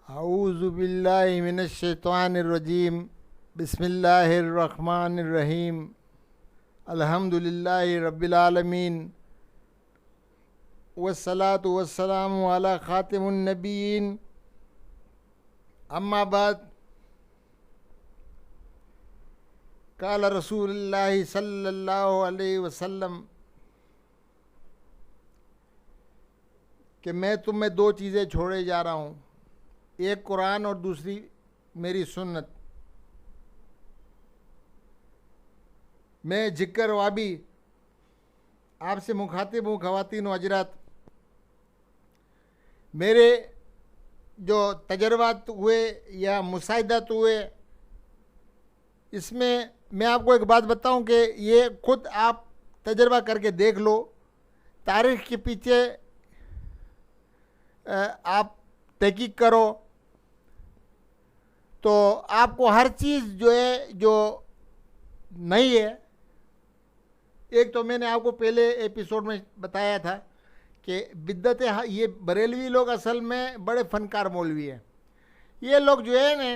औज़ु बिल्लाहि मिनश शैतानिर रजीम बिस्मिल्लाहिर रहमानिर रहीम अल्हम्दुलिल्लाहि रब्बिल आलमीन वस्सलातु वस्सलामु अला खातिमुन नबिय्यीन अम्मा बाद काल रसूलुल्लाहि सल्लल्लाहु अलैहि वसल्लम कि मैं तुम्हें दो चीज़ें छोड़े जा रहा हूँ, एक कुरान और दूसरी मेरी सुन्नत। मैं जिक्र वाबी आपसे मुखातिब हूँ, ख़वातीन व हज़रात। मेरे जो तजर्बात हुए या मुशाहिदात हुए, इसमें मैं आपको एक बात बताऊं कि ये खुद आप तजर्बा करके देख लो। तारीख़ के पीछे आप तहकीक करो तो आपको हर चीज़ जो है जो नहीं है। एक तो मैंने आपको पहले एपिसोड में बताया था कि बिद्दत, ये बरेलवी लोग असल में बड़े फ़नकार मौलवी हैं। ये लोग जो है ना,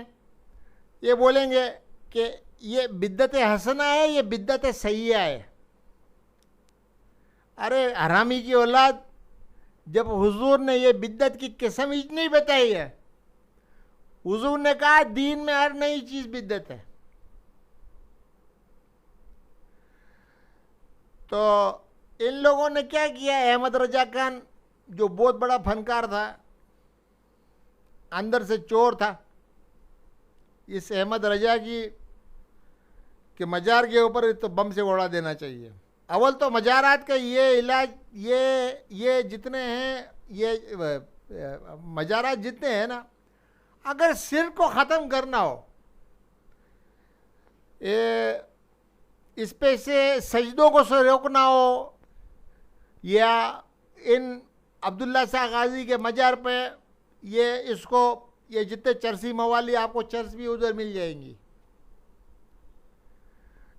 ये बोलेंगे कि ये बिद्दत हसना है, ये बिद्दत सय्या है। अरे हरामी की औलाद, जब हुजूर ने ये बिद्दत की किस्म ही नहीं बताई है। हुजूर ने कहा दीन में हर नई चीज़ बिद्दत है। तो इन लोगों ने क्या किया, अहमद रजा खान जो बहुत बड़ा फनकार था, अंदर से चोर था, इस अहमद रजा की कि मजार के ऊपर तो बम से उड़ा देना चाहिए। अव्वल तो मजारात का ये इलाज, ये जितने हैं, ये मजारात जितने हैं ना, अगर सिर को ख़त्म करना हो, इस पे से सजदों को से रोकना हो, या इन अब्दुल्ला शाह गाजी के मजार पे ये जितने चरसी मवाली आपको चर्च भी उधर मिल जाएंगी,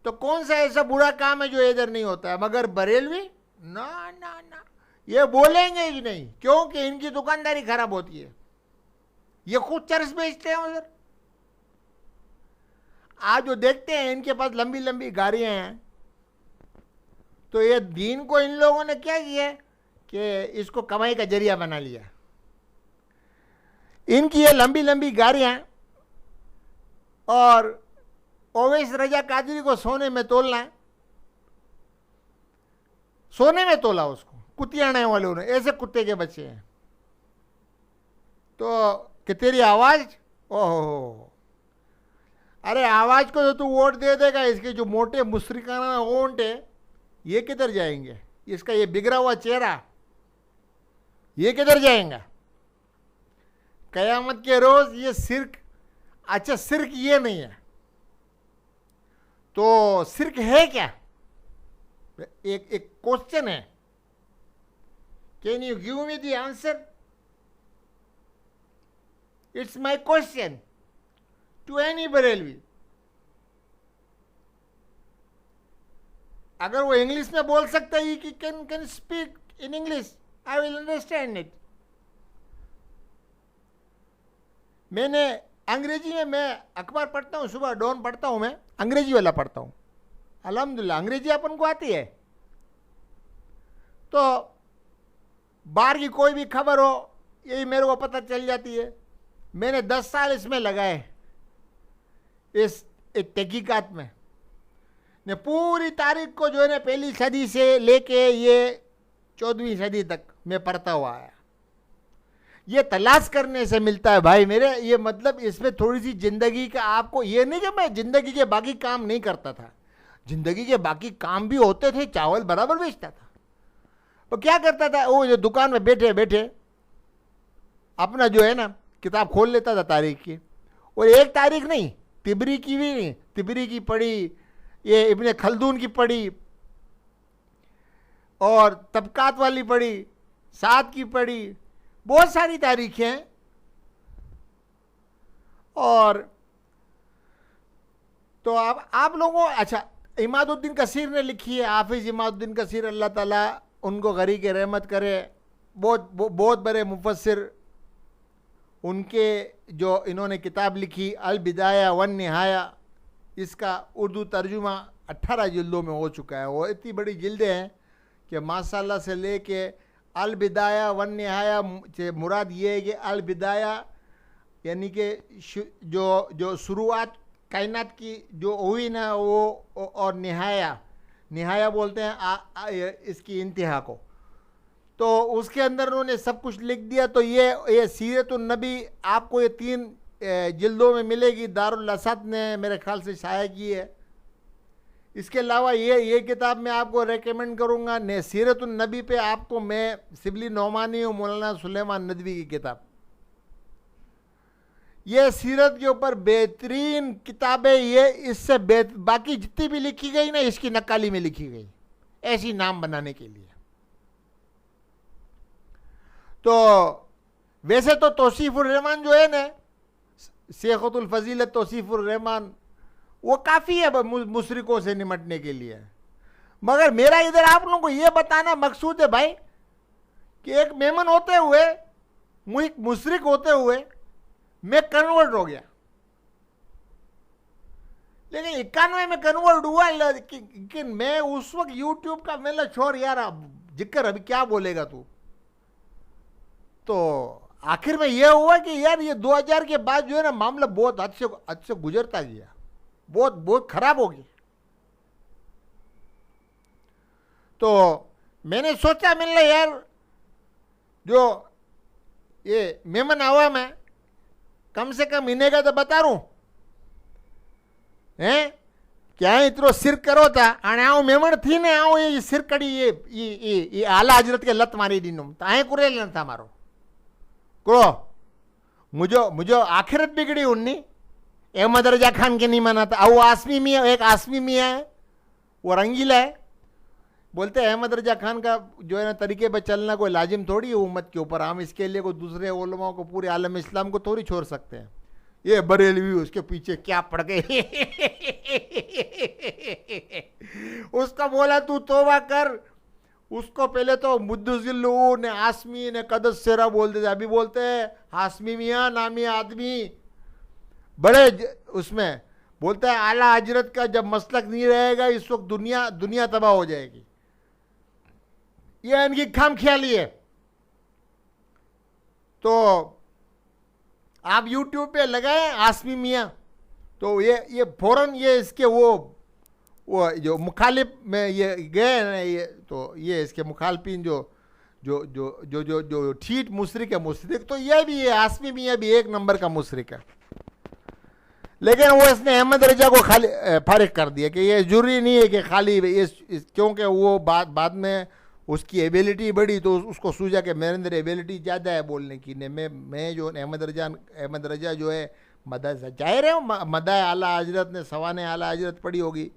तो कौन सा ऐसा बुरा काम है जो इधर नहीं होता है। मगर बरेलवी ना ना ना, ये बोलेंगे ही नहीं, क्योंकि इनकी दुकानदारी खराब होती है। ये खुद चर्च बेचते हैं उधर। आज जो देखते हैं इनके पास लंबी लंबी गाड़ियां हैं, तो ये दीन को इन लोगों ने क्या किया कि इसको कमाई का जरिया बना लिया। इनकी ये लंबी लंबी गाड़ियां, और ओवैस रजा कादरी को सोने में तोलना है, सोने में तोला उसको कुतियाने वालों ने, ऐसे कुत्ते के बच्चे हैं। तो कि तेरी आवाज़, ओहो, अरे आवाज़ को तो तू वोट दे देगा, इसके जो मोटे मुशरिकाना होंठ है ये किधर जाएंगे, इसका ये बिगड़ा हुआ चेहरा ये किधर जाएगा क़यामत के रोज़। ये सिर्क, अच्छा सिर्क ये नहीं है तो सिर्क है क्या? एक क्वेश्चन है, can you give me the answer? It's my question to any Barelvi. अगर वो इंग्लिश में बोल सकता है कि can speak in English, I will understand it. मैंने अंग्रेजी में, मैं अखबार पढ़ता हूँ, सुबह डॉन पढ़ता हूँ, मैं अंग्रेजी वाला पढ़ता हूँ। अल्हम्दुलिल्लाह अंग्रेजी अपन को आती है, तो बाहर की कोई भी खबर हो यही मेरे को पता चल जाती है। मैंने 10 साल इसमें लगाए, इस तहकीकात में ने पूरी तारीख को जो है ना, पहली सदी से लेके ये 14वीं सदी तक मैं पढ़ता हुआ आया। ये तलाश करने से मिलता है भाई मेरे। ये मतलब इसमें थोड़ी सी ज़िंदगी का, आपको ये नहीं कि मैं ज़िंदगी के बाकी काम नहीं करता था, ज़िंदगी के बाकी काम भी होते थे, चावल बराबर बेचता था। तो क्या करता था, वो जो दुकान में बैठे बैठे अपना जो है ना किताब खोल लेता था तारीख की, और एक तारीख नहीं, तिबरी की भी नहीं, तिबरी की पढ़ी, ये इब्ने खल्दून की पढ़ी, और तबकात वाली पढ़ी, साद की पढ़ी, बहुत सारी तारीखें हैं। और तो आप लोगों, अच्छा इमादुद्दीन कसीर ने लिखी है, हाफिज़ इमादुद्दीन कसीर, अल्लाह ताला उनको गरी के रहमत करे, बहुत बड़े मुफस्सिर। उनके जो इन्होंने किताब लिखी अल बिदाया वन निहाया, इसका उर्दू तर्जुमा 18 जिल्दों में हो चुका है। वो इतनी बड़ी जिल्दें हैं कि माशाल्लाह से लेके अल बिदाया वन निहाया से मुराद ये है कि अल बिदाया यानी कि जो शुरुआत कायनात की जो हुई ना वो, और निहाया बोलते हैं इसकी इंतहा को। तो उसके अंदर उन्होंने सब कुछ लिख दिया। तो ये सीरतुन नबी आपको ये 3 जिल्दों में मिलेगी, दारुल असद ने मेरे ख्याल से शाया की है। इसके अलावा ये किताब मैं आपको रेकमेंड करूँगा। ने सीरतुन नबी पे आपको मैं सिबली नौमानी और मौलाना सुलेमान नदवी की किताब, ये सीरत के ऊपर बेहतरीन किताबें। ये इससे बाकी जितनी भी लिखी गई ना, इसकी नक्काली में लिखी गई, ऐसी नाम बनाने के लिए। तो वैसे तो तौसीफुर रहमान जो है ना, शेखुल फजीलत तौसीफुर रहमान, वो काफ़ी है मुशरिकों से निमटने के लिए। मगर मेरा इधर आप लोगों को ये बताना मकसूद है भाई कि एक मेमन होते हुए, मुशरिक होते हुए मैं कन्वर्ट हो गया, लेकिन 91 में कन्वर्ट हुआ। लेकिन मैं उस वक्त यूट्यूब का मेला छोड़ यार, जिक्र अभी क्या बोलेगा तू। तो आखिर में यह हुआ कि यार ये 2000 के बाद जो है ना, मामला बहुत अच्छे गुजरता गया, बहुत खराब हो गया। तो मैंने सोचा मिलना यार, जो ये मेमन आवाम है, कम से कम इन्हें का तो बता रू हैं क्या इतरो सिर करो था। आने आओ मेमन थी ने आओ ये सिर कड़ी ये आला हजरत के लत मारी दीनू तो आए कुरेल था मारो करो। मुझे आखिरत बिगड़ी उन्नी अहमद रजा खान के नहीं माना था। वो आसमी मियाँ, एक आसमी मियाँ है, वो रंगीला है। बोलते हैं अहमद रजा खान का जो है ना तरीके पर चलना कोई लाजिम थोड़ी है उम्मत के ऊपर। हम इसके लिए कोई दूसरे उलमाओं को, पूरे आलम इस्लाम को थोड़ी छोड़ सकते हैं। ये बरेलवी उसके पीछे क्या पड़ गए उसका बोला तू तौबा कर। उसको पहले तो मुद्दुजिल्लू ने आसमी ने कदस सेरा बोलते थे, अभी बोलते हैं हासमी मियाँ नामी आदमी। बड़े उसमें बोलता है आला हजरत का जब मसलक नहीं रहेगा इस वक्त दुनिया तबाह हो जाएगी। ये इनकी खाम ख्याली है। तो आप YouTube पे लगाए आसमी मियाँ, तो ये फौरन ये इसके वो जो मुखालिफ में ये गए ना, ये तो ये इसके मुखालफिन जो ठीठ मुशरिक है मुशरिक, तो ये भी है आसमी मियाँ भी एक नंबर का मुशरिक है। लेकिन वो इसने अहमद रजा को खाली फारिग कर दिया कि ये जरूरी नहीं है कि खाली क्योंकि वो बाद में उसकी एबिलिटी बढ़ी तो उसको सूझा कि मेरे अंदर एबिलिटी ज़्यादा है बोलने की। ने मैं जो अहमद रजा जो है मदद जाहिर है मदा आला हजरत ने सवाने आला हजरत पढ़ी होगी,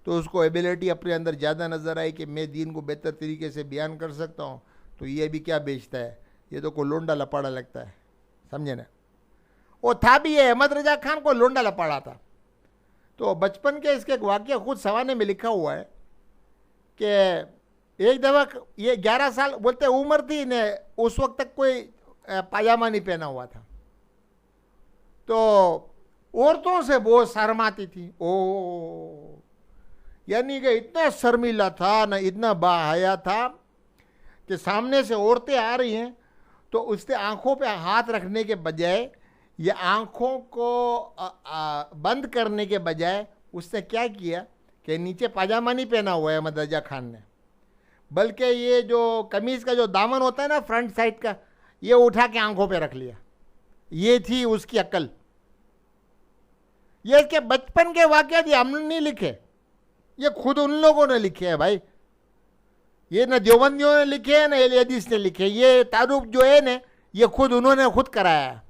तो उसको एबिलिटी अपने अंदर ज़्यादा नज़र आई कि मैं दीन को बेहतर तरीके से बयान कर सकता हूँ। तो ये भी क्या बेचता है, ये तो कोई लोंडा लपाड़ा लगता है, समझे ना। वो था भी है, अहमद रजा खान को लोंडा लपाड़ा था। तो बचपन के इसके एक वाक़या खुद सवाने में लिखा हुआ है कि एक दफ़ा ये 11 साल बोलते उम्र थी ने, उस वक्त तक कोई पाजामा नहीं पहना हुआ था। तो औरतों से बहुत शर्माती थी। ओ यानी कि इतना शर्मीला था ना, इतना बाहया था कि सामने से औरतें आ रही हैं तो उसने आंखों पे हाथ रखने के बजाय या आंखों को बंद करने के बजाय उसने क्या किया कि नीचे पाजामा नहीं पहना हुआ है अहमद रजा खान ने, बल्कि ये जो कमीज़ का जो दामन होता है ना फ्रंट साइड का, ये उठा के आंखों पे रख लिया। ये थी उसकी अक्ल। ये इसके बचपन के वाक़या थी, हमने नहीं लिखे, ये खुद उन लोगों ने लिखे हैं भाई। ये न देवबंदियों ने लिखे हैं न अहले हदीस ने लिखे। ये तारुफ जो है ना ये उन्होंने खुद कराया है।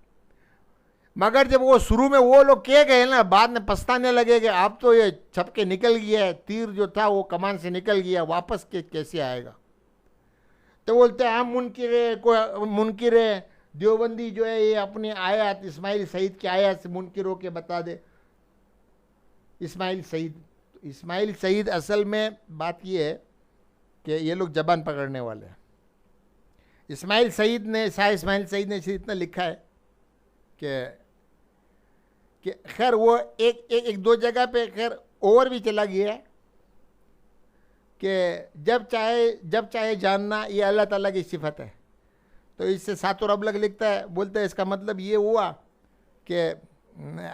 मगर जब वो शुरू में वो लोग कह गए ना, बाद में पछताने लगे कि अब तो ये छप के निकल गया है, तीर जो था वो कमान से निकल गया, वापस कैसे आएगा। तो बोलते हैं हम मुनकिर है देवबंदी जो है ये अपनी आयत इस्माइल सईद की आयत से मुनकिर होके बता दे। इस्माइल सईद असल में बात ये है कि ये लोग जबान पकड़ने वाले हैं। शाह इस्माइल सईद ने सिर्फ इतना लिखा है कि खैर वो एक दो जगह पे खैर ओवर भी चला गया है कि जब चाहे जानना ये अल्लाह ताला की सिफत है। तो इससे सातुर अबलग लिखता है, बोलता है इसका मतलब ये हुआ कि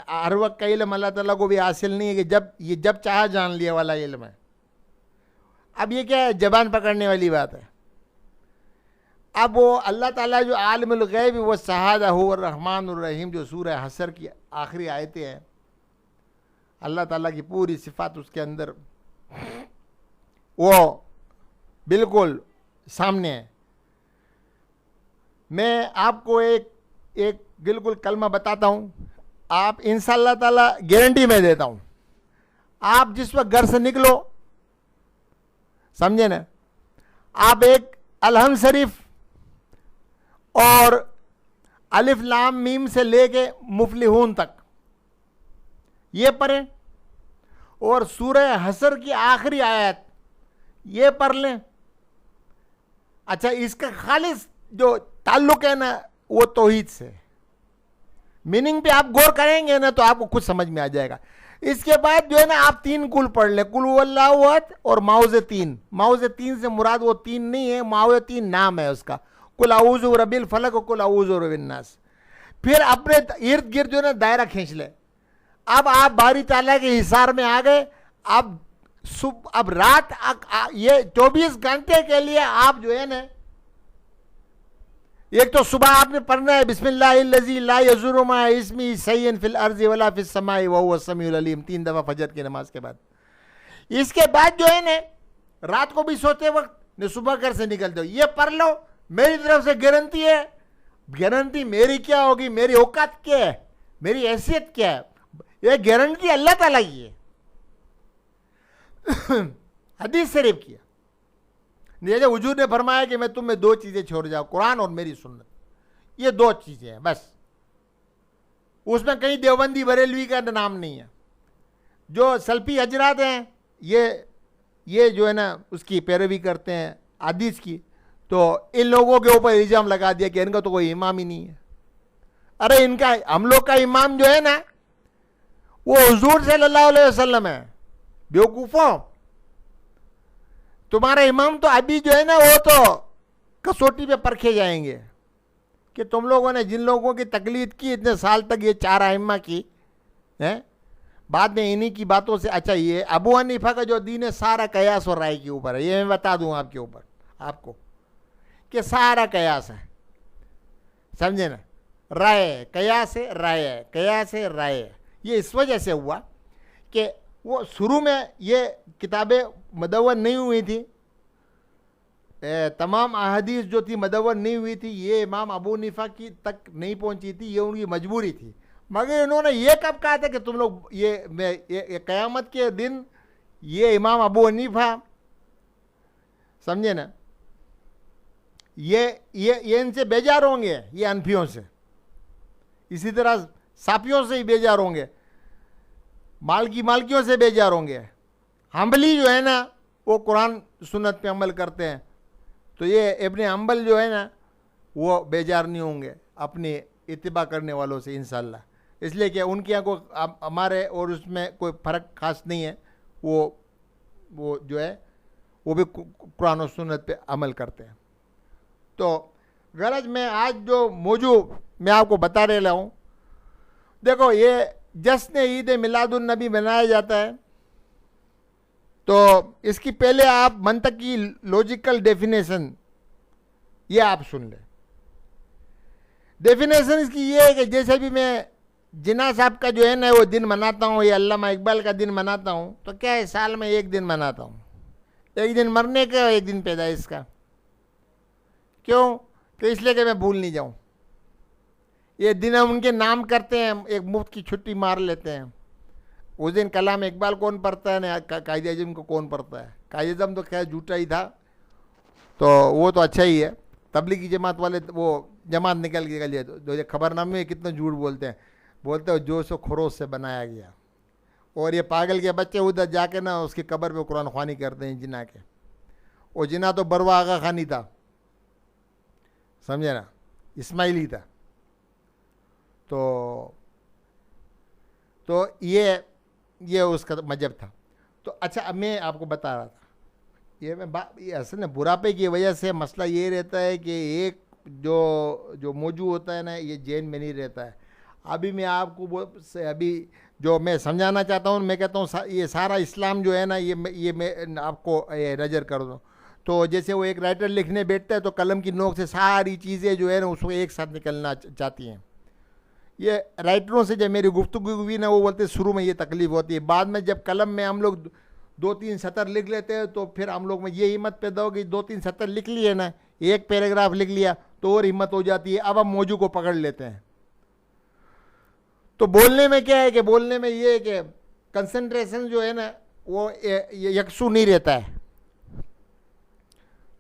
हर वक्त का इल्म अल्लाह ताला को भी हासिल नहीं है कि जब चाहा जान लिया वाला इल्म है। अब ये क्या है, जबान पकड़ने वाली बात है। अब वो अल्लाह ताला जो आलिमुल गैब वो शहादा हुव रहमानुर रहीम, जो सूरह हसर की आखिरी आयतें हैं, अल्लाह ताला की पूरी सिफात उसके अंदर वो बिल्कुल सामने है। मैं आपको एक बिल्कुल कलमा बताता हूँ, आप इंशाअल्लाह ताला गारंटी में देता हूँ, आप जिस वक्त घर से निकलो, समझे ना, आप एक अलहम शरीफ और अलिफ लाम मीम से लेके मुफलिहून तक ये पढ़ें और सूरह हसर की आखिरी आयत ये पढ़ लें। अच्छा, इसका खालिस जो ताल्लुक है ना वो तौहीद से, मीनिंग पे आप गौर करेंगे ना तो आपको कुछ समझ में आ जाएगा। इसके बाद जो है ना आप 3 कुल पढ़ लें, कुल हुवल्लाहु अहद और माउज़ 3। माउज़ 3 से मुराद वो 3 नहीं है, माउज़ 3 नाम है उसका, कुल आऊज़ु रब्बिल फलक और कुल आऊज़ु रब्बिन नास। फिर अपने इर्द गिर्द जो है ना दायरा खींच ले। अब आप बारी ताला के हिसार में आ गए। अब रात ये 24 घंटे के लिए आप जो है ना, एक तो सुबह आपने पढ़ना है बिस्मिल्लाहिल्लज़ी ला यज़ुर्रु मा इस्मिही शैअन फिल अर्ज़ि वला फिस समाई व हुवस समीउल अलीम, 3 दफ़ा फजर की नमाज के बाद। इसके बाद जो है ना रात को भी सोते वक्त ने सुबह घर से निकलते हो ये पढ़ लो। मेरी तरफ से गारंटी है। गारंटी मेरी क्या होगी, मेरी औकात क्या है, मेरी हैसियत क्या है, ये गारंटी अल्लाह ताला की है, हदीस शरीफ की है। जैसे हुजूर ने फरमाया कि मैं तुम्हें 2 चीज़ें छोड़ जाऊँ, कुरान और मेरी सुन्नत, ये 2 चीज़ें हैं बस। उसमें कहीं देवबंदी बरेलवी का नाम नहीं है। जो सल्फी हजरात हैं ये जो है ना उसकी पैरवी करते हैं हदीस की, तो इन लोगों के ऊपर इल्ज़ाम लगा दिया कि इनका तो कोई इमाम ही नहीं है। अरे इनका, हम लोग का इमाम जो है ना वो हुजूर सल्लल्लाहु अलैहि वसल्लम है। बेवकूफ़ों, तुम्हारा इमाम तो अभी जो है ना वो तो कसौटी पे परखे जाएंगे कि तुम लोगों ने जिन लोगों की तकलीद की इतने साल तक, ये 4 अइम्मा की है, बाद में इन्हीं की बातों से। अच्छा, ये अबू हनीफा का जो दीन है सारा कयास और राय के ऊपर है, ये मैं बता दूं आपको कि सारा कयास है, समझे ना, राय है, कयास है, राय है, कयास है, राय है। ये इस वजह से हुआ कि वो शुरू में ये किताबें मदव्वन नहीं हुई थी, तमाम अहादीस जो थी मदव्वन नहीं हुई थी, ये इमाम अबू हनीफा की तक नहीं पहुंची थी, ये उनकी मजबूरी थी। मगर इन्होंने ये कब कहा था कि तुम लोग ये क़यामत के दिन ये इमाम अबू हनीफा, समझे ना, ये इनसे बेजार होंगे, ये अनफियों से, इसी तरह साफियों से ही बेजार होंगे, मालकियों से बेजार होंगे। हम्बली जो है ना वो कुरान सुन्नत पे अमल करते हैं, तो ये इब्ने हम्बल जो है ना वो बेजार नहीं होंगे अपनी इत्तिबा करने वालों से इंशाअल्लाह। इसलिए कि उनके यहाँ को हमारे और उसमें कोई फ़र्क खास नहीं है, वो जो है वो भी कुरान और सुन्नत पे अमल करते हैं। तो गरज में आज जो मौजू मैं आपको बता रहा हूँ, देखो ये जश्न ईद मिलादुन नबी मनाया जाता है, तो इसकी पहले आप मंतकी लॉजिकल डेफिनेशन ये आप सुन लें। डेफिनेशन इसकी ये है कि जैसे भी मैं जिन्ना साहब का जो है ना वो दिन मनाता हूँ, या अल्लामा इकबाल का दिन मनाता हूँ, तो क्या है, साल में 1 दिन मनाता हूँ, 1 दिन मरने का, 1 दिन पैदाइश का। क्यों? तो इसलिए कि मैं भूल नहीं जाऊँ। ये दिन हम उनके नाम करते हैं, एक मुफ्त की छुट्टी मार लेते हैं। उस दिन कलाम इकबाल कौन पढ़ता है ना कायद आज़म को कौन पढ़ता है। कायद आज़म तो खैर झूठा ही था, तो वो तो अच्छा ही है। तबलीगी जमात वाले वो जमात निकल के गए, तो ये खबरनामे में कितना झूठ बोलते हैं जो सो खरोश से बनाया गया। और ये पागल के बच्चे उधर जाके ना उसकी कब्र पे कुरान ख्वानी करते हैं जिना के। और जिना तो बरवा आगा खानी था, समझे ना, इस्माइली था। तो ये उसका मजहब था। तो अच्छा, अब मैं आपको बता रहा था, ये असल में बुढ़ापे की वजह से मसला ये रहता है कि एक जो मौजू होता है ना, ये जैन में नहीं रहता है। अभी मैं आपको अभी जो मैं समझाना चाहता हूँ, मैं कहता हूँ ये सारा इस्लाम जो है ना, ये मैं आपको नज़र कर दूँ। तो जैसे वो एक राइटर लिखने बैठता है तो कलम की नोक से सारी चीज़ें जो है ना उसको एक साथ निकलना चाहती हैं। ये राइटरों से जब मेरी गुफ्तगू हुई ना, वो बोलते शुरू में ये तकलीफ़ होती है, बाद में जब कलम में हम लोग 2-3 सतर लिख लेते हैं तो फिर हम लोग में ये हिम्मत पैदा होगी, 2-3 सतर लिख लिए ना, एक पैराग्राफ लिख लिया तो और हिम्मत हो जाती है, अब हम मौजू को पकड़ लेते हैं। तो बोलने में क्या है कि बोलने में ये है कि कंसंट्रेशन जो है ना वो यकसू नहीं रहता है।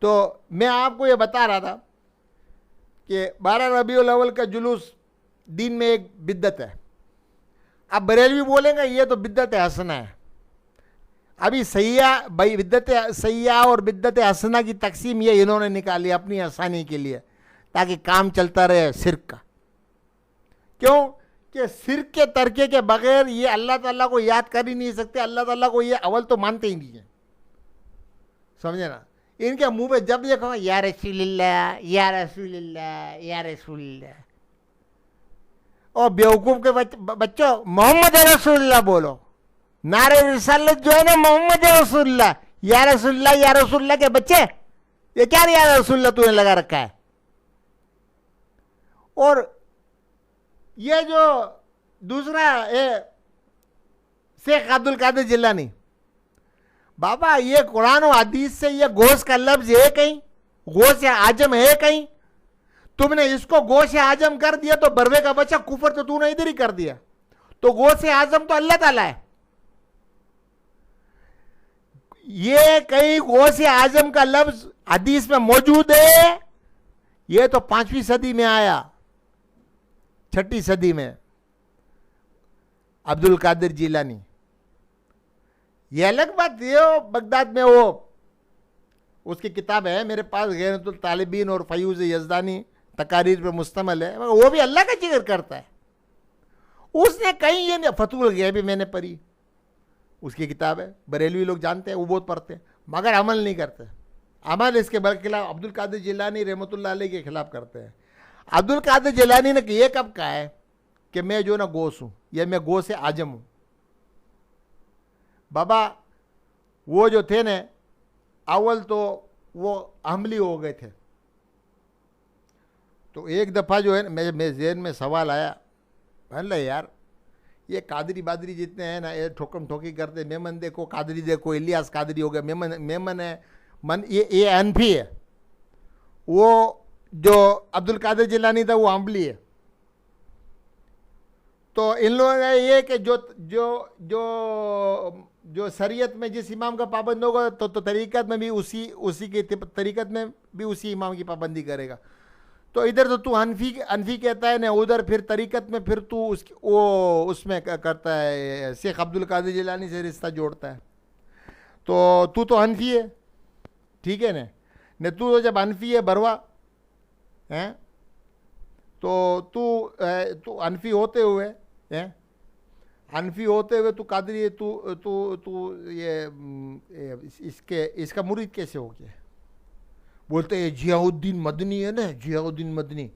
तो मैं आपको ये बता रहा था कि 12 रबीउल अव्वल का जुलूस दीन में एक बिद्दत है। अब बरेलवी बोलेंगे ये तो बिद्दत हसना है। अभी सैया भाई बिद्दत सैया और बिद्दत हसना की तकसीम ये इन्होंने निकाली अपनी आसानी के लिए, ताकि काम चलता रहे सिर्क का। क्यों कि सिर्क के तरके के बगैर ये अल्लाह ताला को याद कर ही नहीं सकते, अल्लाह ताला को ये अव्वल तो मानते ही नहीं है, समझे ना। इनके मुंह पे जब देखो या रसूलुल्लाह या रसूलुल्लाह या रसूलुल्लाह, और बेवकूफ़ के बच्चों मोहम्मद रसूलुल्लाह बोलो, नारे रिसालत जो है ना मोहम्मद रसूलुल्लाह या रसूलुल्लाह के बच्चे, ये क्या या रसूलुल्लाह तूने लगा रखा है। और ये जो दूसरा शेख अब्दुल कादिर जिलानी, बाबा ये कुरान और हदीस से ये गोश का लफ्ज है कहीं, गोश आजम है कहीं? तुमने इसको गोश आजम कर दिया तो बरवे का बच्चा कुफर तो तूने इधर ही कर दिया। तो गोश आजम तो अल्लाह ताला है, ये कहीं गोश आजम का लफ्ज हदीस में मौजूद है? ये तो 5वीं सदी में आया, 6ठी सदी में अब्दुल कादिर जिलानी। ये अलग बात, ये बगदाद में वो उसकी किताब है मेरे पास, गैरतुल तालिबीन और फयूज़ यज़दानी तकारीर पे मुश्तमल है, मगर वो भी अल्लाह का जिक्र करता है। उसने कहीं ये फतुल गैब भी मैंने पढ़ी, उसकी किताब है, बरेलवी लोग जानते हैं, वो बहुत पढ़ते हैं, मगर अमल नहीं करते। अमल इसके खिलाफ अब्दुल कादिर जिलानी रहमतुल्लाह अलैह के खिलाफ करते हैं। अब्दुल कादिर जिलानी ने ये कब कहा है कि मैं जो ना गोश हूँ या मैं गो से आजम हूँ? बाबा वो जो थे ना अव्वल तो वो हमली हो गए थे। तो एक दफ़ा जो है ना मेरे जहन में सवाल आया, अल्लाह यार ये कादरी बादरी जितने हैं ना, ये ठोकम ठोकी करते, मेमन देखो कादरी देखो, इलियास कादरी हो गया, मेमन है मन, ये अनफी है। वो जो अब्दुल कादिर जिलानी था वो अम्बली है। तो इन लोगों ने ये कि जो शरीयत में जिस इमाम का पाबंद होगा तो तरीक़त में भी उसी के तरीक़त में भी उसी इमाम की पाबंदी करेगा। तो इधर तो तू अनफी कहता है ना, उधर फिर तरीक़त में फिर तू उसमें करता है, शेख अब्दुल कादिर जिलानी से रिश्ता जोड़ता है। तो तू तो हनफी है, ठीक है न तू तो जब हनफी है बरवा हैं, तो तू हनफी होते हुए हैं, हनफी होते हुए तू कादरी, तू इसका मुरीद कैसे हो गया? बोलते हैं जियाउद्दीन मदनी है ना, जियाउद्दीन मदनी।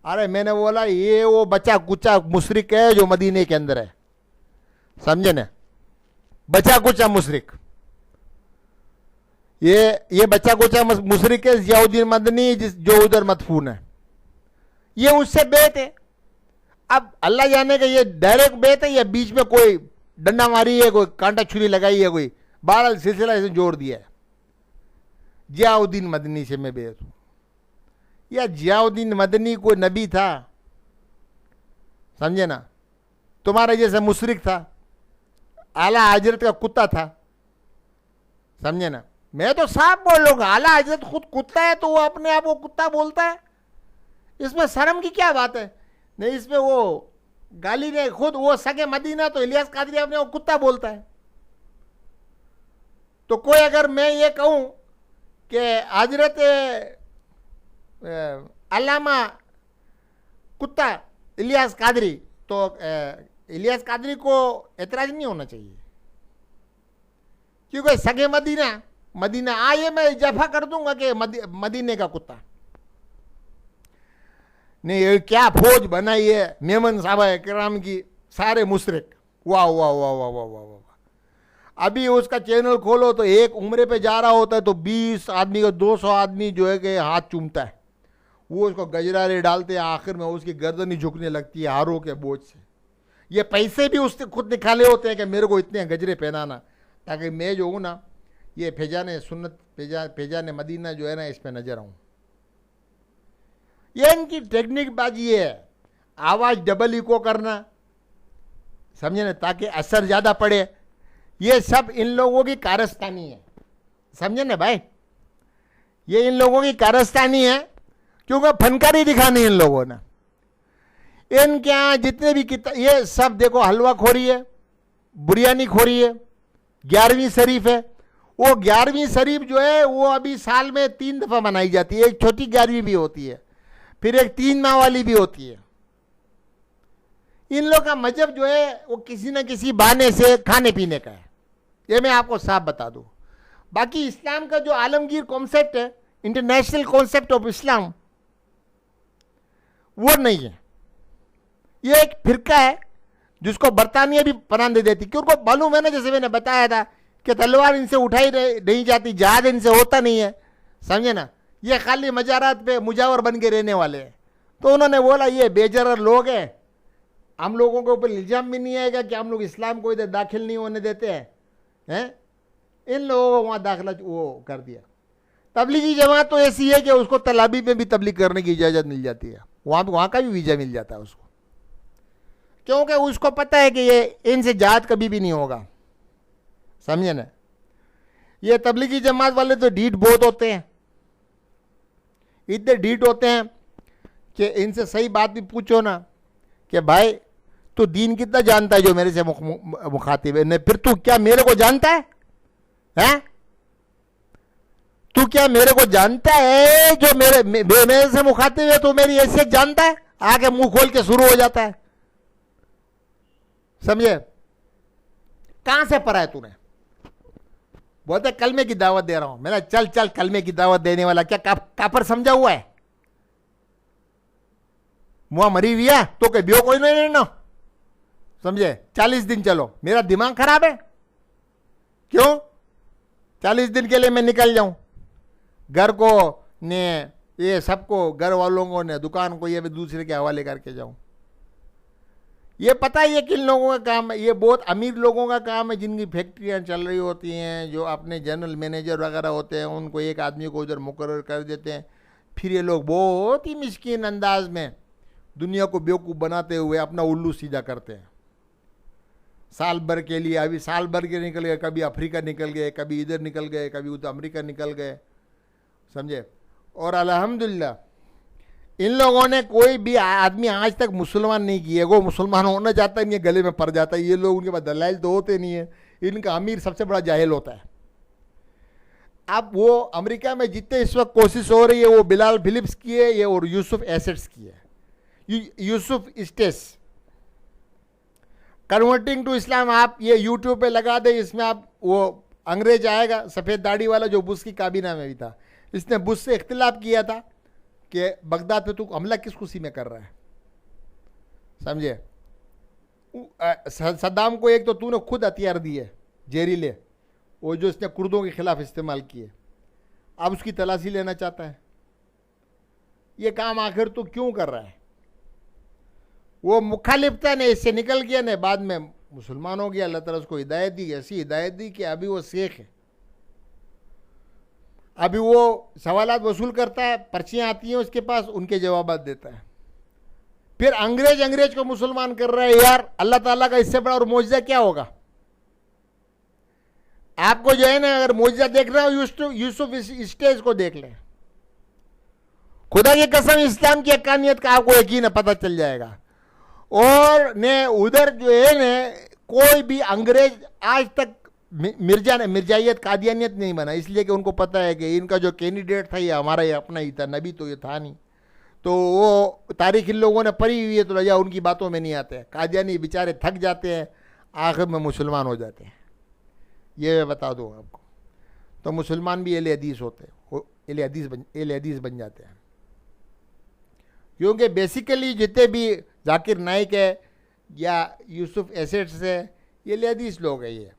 अरे मैंने बोला ये वो बच्चा कुचा मुशरिक है जो मदीने के अंदर है, समझे ना, बच्चा कुचा मुशरिक। ये बच्चा कुचा मुशरिक है जियाउद्दीन मदनी, जो उधर मदफून है, ये उससे बेत है। अब अल्लाह जाने का ये डायरेक्ट बेत है या बीच में कोई डंडा मारी है, कोई कांटा छुरी लगाई है, कोई बहरहाल सिलसिला इसे जोड़ दिया है। जियाउद्दीन मदनी से मैं बेत हूँ। या जियाउद्दीन मदनी कोई नबी था, समझे ना, तुम्हारे जैसा मुशरिक था, आला हजरत का कुत्ता था, समझे ना। मैं तो साफ बोलूँगा, आला हजरत खुद कुत्ता है तो वो अपने आप को कुत्ता बोलता है, इसमें शर्म की क्या बात है? नहीं, इसमें वो गाली ने खुद वो सगे मदीना तो इलियास कादरी अपने वो कुत्ता बोलता है। तो कोई अगर मैं ये कहूँ कि हजरत अल्लामा कुत्ता इलियास कादरी, तो इलियास कादरी को एतराज नहीं होना चाहिए, क्योंकि सगे मदीना मदीना आए मैं जफा कर दूंगा कि मदीने का कुत्ता ने ये क्या फौज बनाई है मेमन साहबा कराम की, सारे मुशरिक, वाह वाह वाह वाह वाह वाह वाह। अभी उसका चैनल खोलो तो एक उम्रे पे जा रहा होता है तो 20 आदमी को 200 आदमी जो है कि हाथ चूमता है, वो उसको गजरारे डालते हैं, आखिर में उसकी गर्दन ही झुकने लगती है हारों के बोझ से। ये पैसे भी उसने खुद निकाले होते हैं कि मेरे को इतने गजरे पहनाना, ताकि मैं जो हूँ ना ये फैजान सुन्नत फैजान मदीना जो है ना इस पर नजर आऊँ। ये इनकी टेक्निक बाजी है, आवाज़ डबल इको करना, समझे ना, ताकि असर ज़्यादा पड़े। ये सब इन लोगों की कारस्तानी है, समझे ना भाई, ये इन लोगों की कारस्तानी है, क्योंकि फनकारी दिखानी इन लोगों ने। इनके यहाँ जितने भी किताब, ये सब देखो हलवा खोरी है, बुरियानी खोरी है, 11वीं शरीफ है। वो 11वीं शरीफ जो है वो अभी साल में 3 दफ़ा मनाई जाती है, एक छोटी 11वीं भी होती है, फिर एक 3 माह वाली भी होती है। इन लोग का मजहब जो है वो किसी न किसी बहाने से खाने पीने का है, ये मैं आपको साफ बता दूं। बाकी इस्लाम का जो आलमगीर कॉन्सेप्ट है, इंटरनेशनल कॉन्सेप्ट ऑफ इस्लाम, वो नहीं है। ये एक फिरका है जिसको बरतानिया भी पनाह दे देती, क्योंकि उनको मालूम है ना, जैसे मैंने बताया था कि तलवार इनसे उठाई नहीं जाती, जहाज इनसे होता नहीं है, समझे ना, ये खाली मजारात पे मुजावर बन के रहने वाले हैं। तो उन्होंने बोला ये बेजरर लोग हैं, हम लोगों के ऊपर इल्ज़ाम भी नहीं आएगा कि हम लोग इस्लाम को इधर दाखिल नहीं होने देते हैं। इन लोगों को वहाँ दाखिला वो कर दिया। तबलीगी जमात तो ऐसी है कि उसको तलाबी में भी तबलीग करने की इजाज़त मिल जाती है, वहाँ का भी वीज़ा मिल जाता है उसको, क्योंकि उसको पता है कि ये इनसे जात कभी भी नहीं होगा, समझे ना। ये तबलीगी जमात वाले तो ढीठ बहुत होते हैं, इतने ढीठ होते हैं कि इनसे सही बात भी पूछो ना कि भाई तू दीन कितना जानता है जो मेरे से मुखातिब है, फिर तू क्या मेरे को जानता है, हैं? तू क्या मेरे को जानता है जो मेरे से मुखातिब है, तो मेरी हैसियत जानता है? आगे मुंह खोल के शुरू हो जाता है, समझे। कहां से पढ़ा है तूने? बोलते कलमे की दावत दे रहा हूं। मैंने चल चल, कलमे की दावत देने वाला क्या कापर समझा हुआ है? मुआ मरी हुई है तो कहीं बियो कोई नहीं ना, समझे। 40 दिन चलो, मेरा दिमाग खराब है क्यों? 40 दिन के लिए मैं निकल जाऊं, घर को ने ये सबको, घर वालों को ने, दुकान को ये भी दूसरे के हवाले करके जाऊं? ये पता है ये किन लोगों का काम है? ये बहुत अमीर लोगों का काम है, जिनकी फैक्ट्रियां चल रही होती हैं, जो अपने जनरल मैनेजर वगैरह होते हैं, उनको एक आदमी को उधर मुकर्रर कर देते हैं। फिर ये लोग बहुत ही मिस्कीन अंदाज में दुनिया को बेवकूफ़ बनाते हुए अपना उल्लू सीधा करते हैं। साल भर के लिए, अभी साल भर के निकल गए, कभी अफ्रीका निकल गए, कभी इधर निकल गए, कभी उधर अमेरिका निकल गए, समझे। और अल्हम्दुलिल्लाह इन लोगों ने कोई भी आदमी आज तक मुसलमान नहीं किए। वो मुसलमान होना चाहता है, इनके गले में पड़ जाता है। ये लोग, उनके पास दलाइल तो होते नहीं है। इनका अमीर सबसे बड़ा जाहिल होता है। अब वो अमेरिका में जितने इस वक्त कोशिश हो रही है, वो बिलाल फिलिप्स की है ये, और यूसुफ एसेट्स की है, Yusuf stage. Converting to Islam आप ये यूट्यूब पे लगा दे, इसमें आप वो अंग्रेज आएगा सफ़ेद दाढ़ी वाला, जो बुश की काबीना में भी था। इसने बुश से इख्तिलाफ किया था कि बगदाद पे तू हमला किस खुशी में कर रहा है, समझे। सद्दाम को एक तो तूने खुद हथियार दिए जहरीले, वो जो इसने कुर्दों के खिलाफ इस्तेमाल किए, अब उसकी तलाशी लेना चाहता है। ये काम आखिर तू क्यों कर रहा है? वो मुखालिफता ने इससे निकल गया ने, बाद में मुसलमान हो गया। अल्लाह ताला उसको हिदायत दी, ऐसी हिदायत दी कि अभी वो शेख है। अभी वो सवालात वसूल करता है, पर्चियाँ आती हैं उसके पास, उनके जवाबात देता है। फिर अंग्रेज को मुसलमान कर रहा है। यार अल्लाह ताला का इससे बड़ा और मौजज़ा क्या होगा? आपको जो है ना, अगर मौजज़ा देख रहे हो, यूसुफ स्टेज को देख लें। खुदा की कसम, इस्लाम की हक्कानियत का आपको यकीन है, पता चल जाएगा। और ने उधर जो है ना, कोई भी अंग्रेज आज तक मिर्जाइयत कादियानियत नहीं बना, इसलिए कि उनको पता है कि इनका जो कैंडिडेट था ये हमारा, ये अपना ही था, नबी तो ये था नहीं। तो वो तारीख इन लोगों ने पढ़ी हुई है तो लजा उनकी बातों में नहीं आते हैं। कादियानी बेचारे थक जाते हैं, आखिर में मुसलमान हो जाते हैं। ये मैं बता दूँ आपको। तो मुसलमान भी अहले हदीस होते हैं, अहले हदीस बन जाते हैं, क्योंकि बेसिकली जितने भी जाकिर नाइक है या यूसुफ एसेट्स है, ये अहले हदीस लोग हैं, ये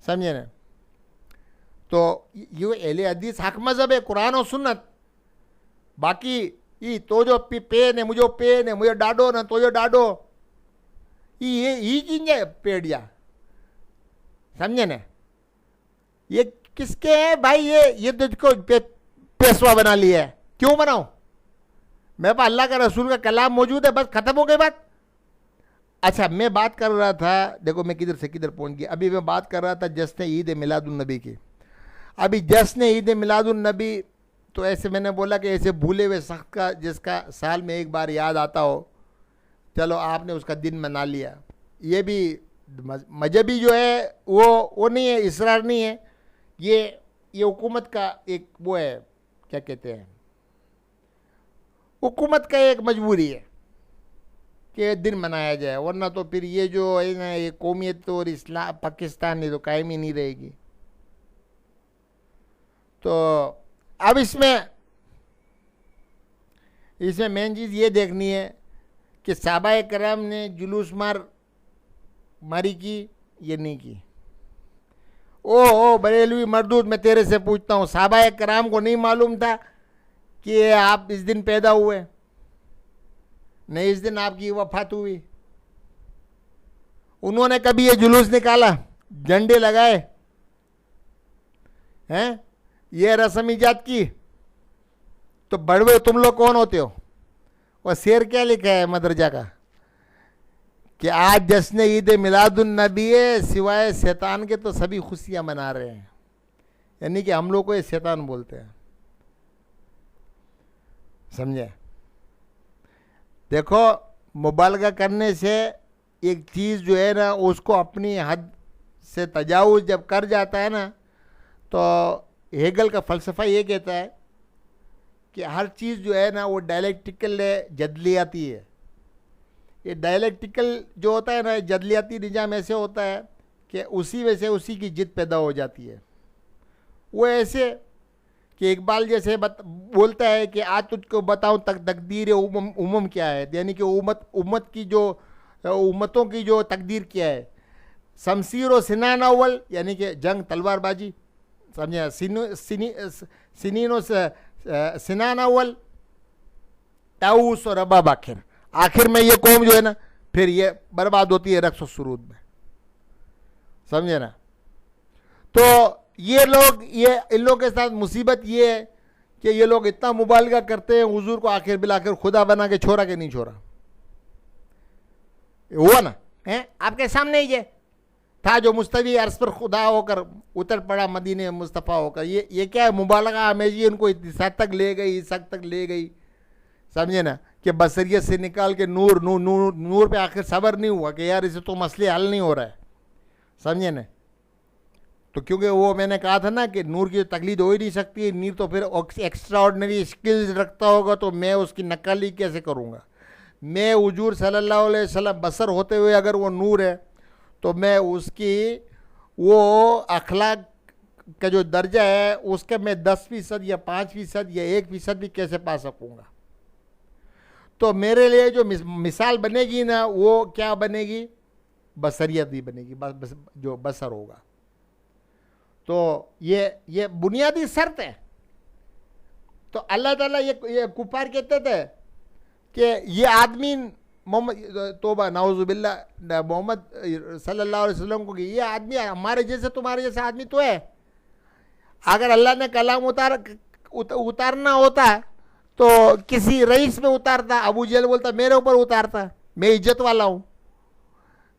समझे ना। तो ये अहले हदीस हक मज़हब है, कुरान और सुन्नत। बाकी ये तो जो पेन है मुझे डाडो ना तो जो डाडो, ये चीज है पेड़िया, समझे ना। ये किसके है भाई? ये तो इसको पेशवा बना लिया है। क्यों बनाऊं? मेरे पास अल्लाह का रसूल का कलाम मौजूद है, बस खत्म हो गई बात। अच्छा, मैं बात कर रहा था, देखो मैं किधर से किधर पहुंच गया। अभी मैं बात कर रहा था जश्न ईद मिलादुन नबी की। अभी जश्न ईद मिलादुन नबी, तो ऐसे मैंने बोला कि ऐसे भूले हुए शख्स का जिसका साल में एक बार याद आता हो, चलो आपने उसका दिन मना लिया। ये भी मजहबी जो है वो नहीं है, इसरार नहीं है, ये हुकूमत का एक वो है, क्या कहते हैं, हुकूमत का एक मजबूरी है कि दिन मनाया जाए, वरना तो फिर ये जो है ना, ये कौमियत और इस्लाम पाकिस्तान तो कायम ही नहीं रहेगी। तो अब इसमें मेन चीज़ ये देखनी है कि सहाबा कराम ने जुलूस मारी की, ये नहीं की। ओ बरेलवी मरदूद, मैं तेरे से पूछता हूँ, सहाबा कराम को नहीं मालूम था कि आप इस दिन पैदा हुए? नहीं, इस दिन आपकी वफात हुई। उन्होंने कभी ये जुलूस निकाला, झंडे लगाए हैं, ये रस्म ईजाद की? तो बड़वे तुम लोग कौन होते हो? और शेर क्या लिखा है मदरजा का कि आज जश्न ईद मिलादुन नबी है, सिवाय शैतान के तो सभी खुशियां मना रहे हैं। यानी कि हम लोग को ये शैतान बोलते हैं, समझे। देखो, मुबालगा करने से एक चीज़ जो है ना, उसको अपनी हद से तजावुज़ जब कर जाता है ना, तो हेगल का फ़लसफ़ा ये कहता है कि हर चीज़ जो है ना वो डायलेक्टिकल जदलियाती है। ये डायलेक्टिकल जो होता है ना, जदलियाती निज़ाम ऐसे होता है कि उसी में से उसी की जिद पैदा हो जाती है। वो ऐसे कि इकबाल जैसे बोलता है कि आज तुझको बताऊं तकदीर उमम क्या है, यानी कि उम्मत की जो उम्मतों की जो तकदीर क्या है। शमशीर और सिनान अव्वल, यानी कि जंग तलवारबाजी, समझे। सिनीनो से सिनान अव्वल, ताऊस और रबाब आखिर में ये कौम जो है ना फिर ये बर्बाद होती है रक्स और सुरूद में, समझे ना। तो ये लोग, ये इन लोगों के साथ मुसीबत ये है कि ये लोग इतना मुबालगा करते हैं हुजूर को आखिर बिलाखिर खुदा बना के छोड़ा कि नहीं छोड़ा। हुआ ना, है आपके सामने ही ये था जो मुस्तवी अर्श पर खुदा होकर उतर पड़ा मदीने मुस्तफ़ा होकर। ये क्या है, मुबालगा हमेशा उनको इस हद तक ले गई, इस हद तक ले गई, समझे ना, कि बसरियत से निकाल के नूर नूर नूर नूर पे आखिर सब्र नहीं हुआ कि यार इसे तो मसले हल नहीं हो रहा है, समझे ना। तो क्योंकि वो मैंने कहा था ना कि नूर की तो तकलीद हो ही नहीं सकती, नीर तो फिर एक्स्ट्रा ऑर्डनरी स्किल्स रखता होगा, तो मैं उसकी नकल ही कैसे करूँगा। मैं हुजूर सल्लल्लाहु अलैहि वसल्लम बसर होते हुए अगर वो नूर है, तो मैं उसकी वो अखलाक का जो दर्जा है उसके मैं 10% या 5% या 1% भी कैसे पा सकूँगा। तो मेरे लिए जो मिसाल बनेगी ना, वो क्या बनेगी, बसरियत ही बनेगी, बस जो बसर होगा। तो ये बुनियादी शर्त है। तो अल्लाह ताला ये कुफार कहते थे कि ये आदमी मोहम्मद, तोबा नाउजुबिल्लाह, मोहम्मद सल्लल्लाहु अलैहि वसल्लम को कि ये आदमी हमारे जैसे तुम्हारे जैसा आदमी तो है। अगर अल्लाह ने कलाम उतारना होता तो किसी रईस में उतारता, अबू जहल बोलता मेरे ऊपर उतारता, मैं इज्जत वाला हूँ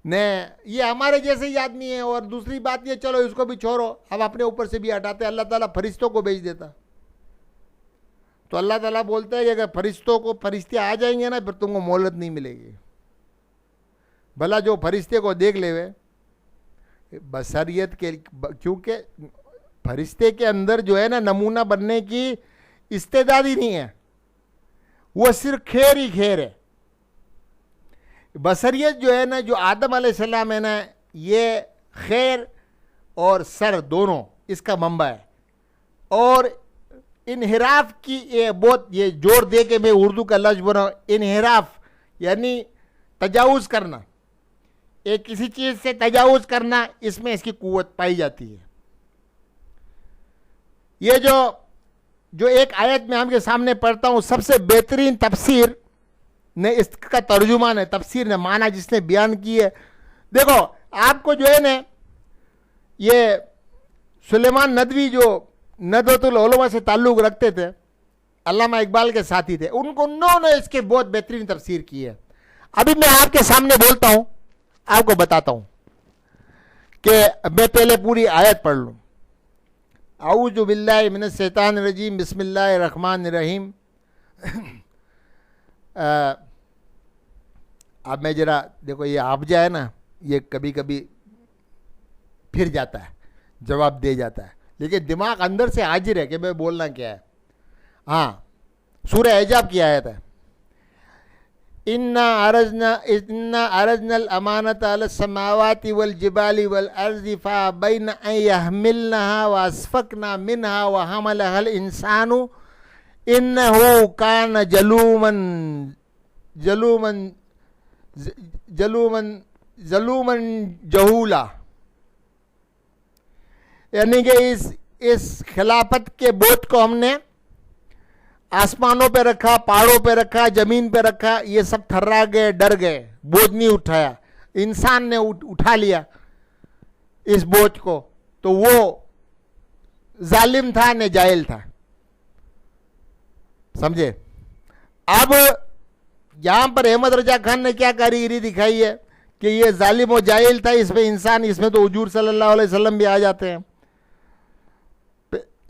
ने, ये हमारे जैसे ही आदमी है। और दूसरी बात ये, चलो इसको भी छोड़ो, हम अपने ऊपर से भी हटाते, अल्लाह ताला फरिश्तों को भेज देता। तो अल्लाह ताला बोलता है कि अगर फरिश्ते आ जाएंगे ना, फिर तुमको मोहलत नहीं मिलेगी। भला जो फरिश्ते को देख ले वे बसरियत के, क्योंकि फरिश्ते के अंदर जो है ना नमूना बनने की इस्तेदाद ही नहीं है। वो सिर्फ खैर ही खैर है। बसरियत जो है ना, जो आदम अलैहिस्सलाम है ना, ये खैर और सर दोनों इसका मंबा है। और इनहिराफ की ये बहुत, ये जोर दे के मैं उर्दू का लफ्ज बोल रहा हूँ, इनहिराफ यानी तजावुज़ करना, एक किसी चीज़ से तजावुज़ करना, इसमें इसकी कुव्वत पाई जाती है। ये जो एक आयत में आपके सामने पढ़ता हूँ, सबसे बेहतरीन तफसीर ने इसका तर्जुमान है, तफसीर ने माना जिसने बयान की है। देखो आपको जो है ना, ये सुलेमान नदवी जो नदवतुल उलमा से ताल्लुक़ रखते थे, अल्लामा इकबाल के साथी थे, उन्होंने इसके बहुत बेहतरीन तफसीर की है। अभी मैं आपके सामने बोलता हूँ, आपको बताता हूँ कि मैं पहले पूरी आयत पढ़ लूँ। औज़ु बिल्लाहि मिनश शैतानिर रजीम, बिस्मिल्लाहिर रहमानिर रहीम। अब मैं जरा देखो, ये आप जाए ना, ये कभी कभी फिर जाता है, जवाब दे जाता है, लेकिन दिमाग अंदर से हाजिर है कि मैं बोलना क्या है। हाँ, सूरह हिजाब की आयत है, इन्ना अरजनल अमानत अल समावाति वल जिबाली वल अर्ज़ि फ़अबैन अन यहमिलनहा व अस्फ़कना मिनहा व हमलहल इंसानु इन्नहु कान जलूमन जहूला। यानी कि इस खिलाफत के बोझ को हमने आसमानों पे रखा, पहाड़ों पे रखा, जमीन पे रखा, ये सब थर्रा गए, डर गए, बोझ नहीं उठाया। इंसान ने उठा लिया इस बोझ को, तो वो जालिम था न जाहिल था। समझे? अब यहां पर अहमद रजा खान ने क्या कारीगरी दिखाई है कि ये जालिम और जाहिल था, इसमें इंसान, इसमें तो हुजूर सल्लल्लाहु अलैहि वसल्लम भी आ जाते हैं।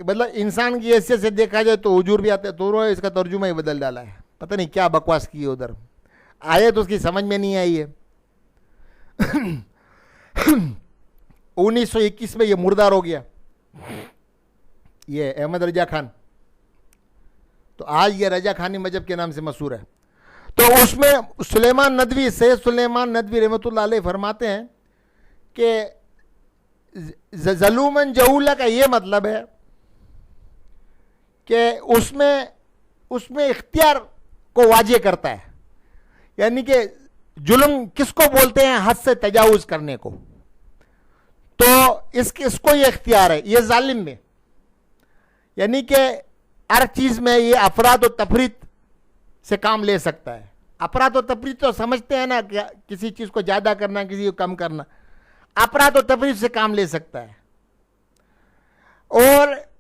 मतलब इंसान की हैसियत से देखा जाए तो हुजूर भी आते हैं, तो इसका तर्जुमा ही बदल डाला है। पता नहीं क्या बकवास की है उधर, आयत उसकी समझ में नहीं आई है। 1921 में ये मुर्दार हो गया, ये अहमद रजा खान, तो आज ये रजा खानी मजहब के नाम से मशहूर है। तो उसमें सुलेमान नदवी, सैयद सुलेमान नदवी रहमतुल्लाह अलैह फरमाते हैं कि ज़लूमन जहूला का ये मतलब है कि उसमें इख्तियार को वाजे करता है। यानी कि जुल्म किसको बोलते हैं? हद से तजावुज़ करने को। तो इसको ये इख्तियार है, ये जालिम में, यानी कि हर चीज़ में ये अफराद और तफरीत से काम ले सकता है। अफराद और तफरीत तो समझते हैं ना, किसी चीज़ को ज़्यादा करना, किसी को कम करना, अफराद और तफरीत से काम ले सकता है। और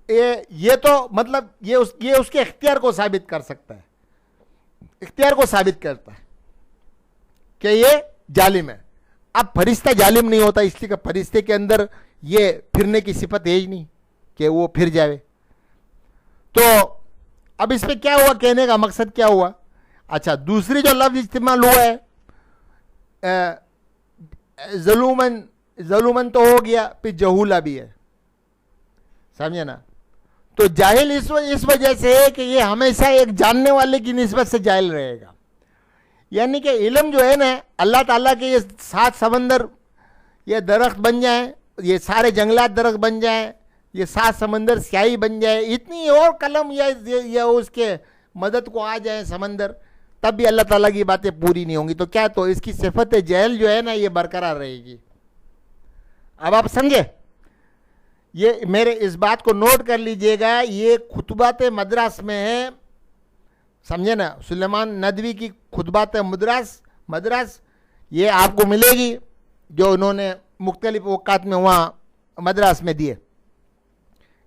ये तो मतलब ये उसके इख्तियार को साबित कर सकता है, इख्तियार को साबित करता है कि ये जालिम है। अब फरिश्ता जालिम नहीं होता, इसलिए कि फरिश्ते के अंदर ये फिरने की सिफत है ही नहीं कि वो फिर जाए। तो अब इसमें क्या हुआ, कहने का मकसद क्या हुआ? अच्छा, दूसरी जो लफ्ज इस्तेमाल हुआ है, ज़लूमन तो हो गया, फिर जहूला भी है, समझे ना? तो जाहिल इस वजह से है कि ये हमेशा एक जानने वाले की निस्बत से जाहिल रहेगा। यानी कि इल्म जो है ना, अल्लाह ताला के ये 7 समंदर, ये दरख्त बन जाए, ये सारे जंगलात दरख्त बन जाए, ये 7 समंदर स्याही बन जाए, इतनी और कलम या उसके मदद को आ जाए समंदर, तब भी अल्लाह ताला की बातें पूरी नहीं होंगी। तो क्या, तो इसकी सिफत जहल जो है ना, ये बरकरार रहेगी। अब आप समझे? ये मेरे इस बात को नोट कर लीजिएगा, ये खुतबात मदरस में है, समझे ना? सुलेमान नदवी की खुतबात मदरस ये आपको मिलेगी, जो उन्होंने मुख्तलिफ औकात में वहाँ मदरस में दिए।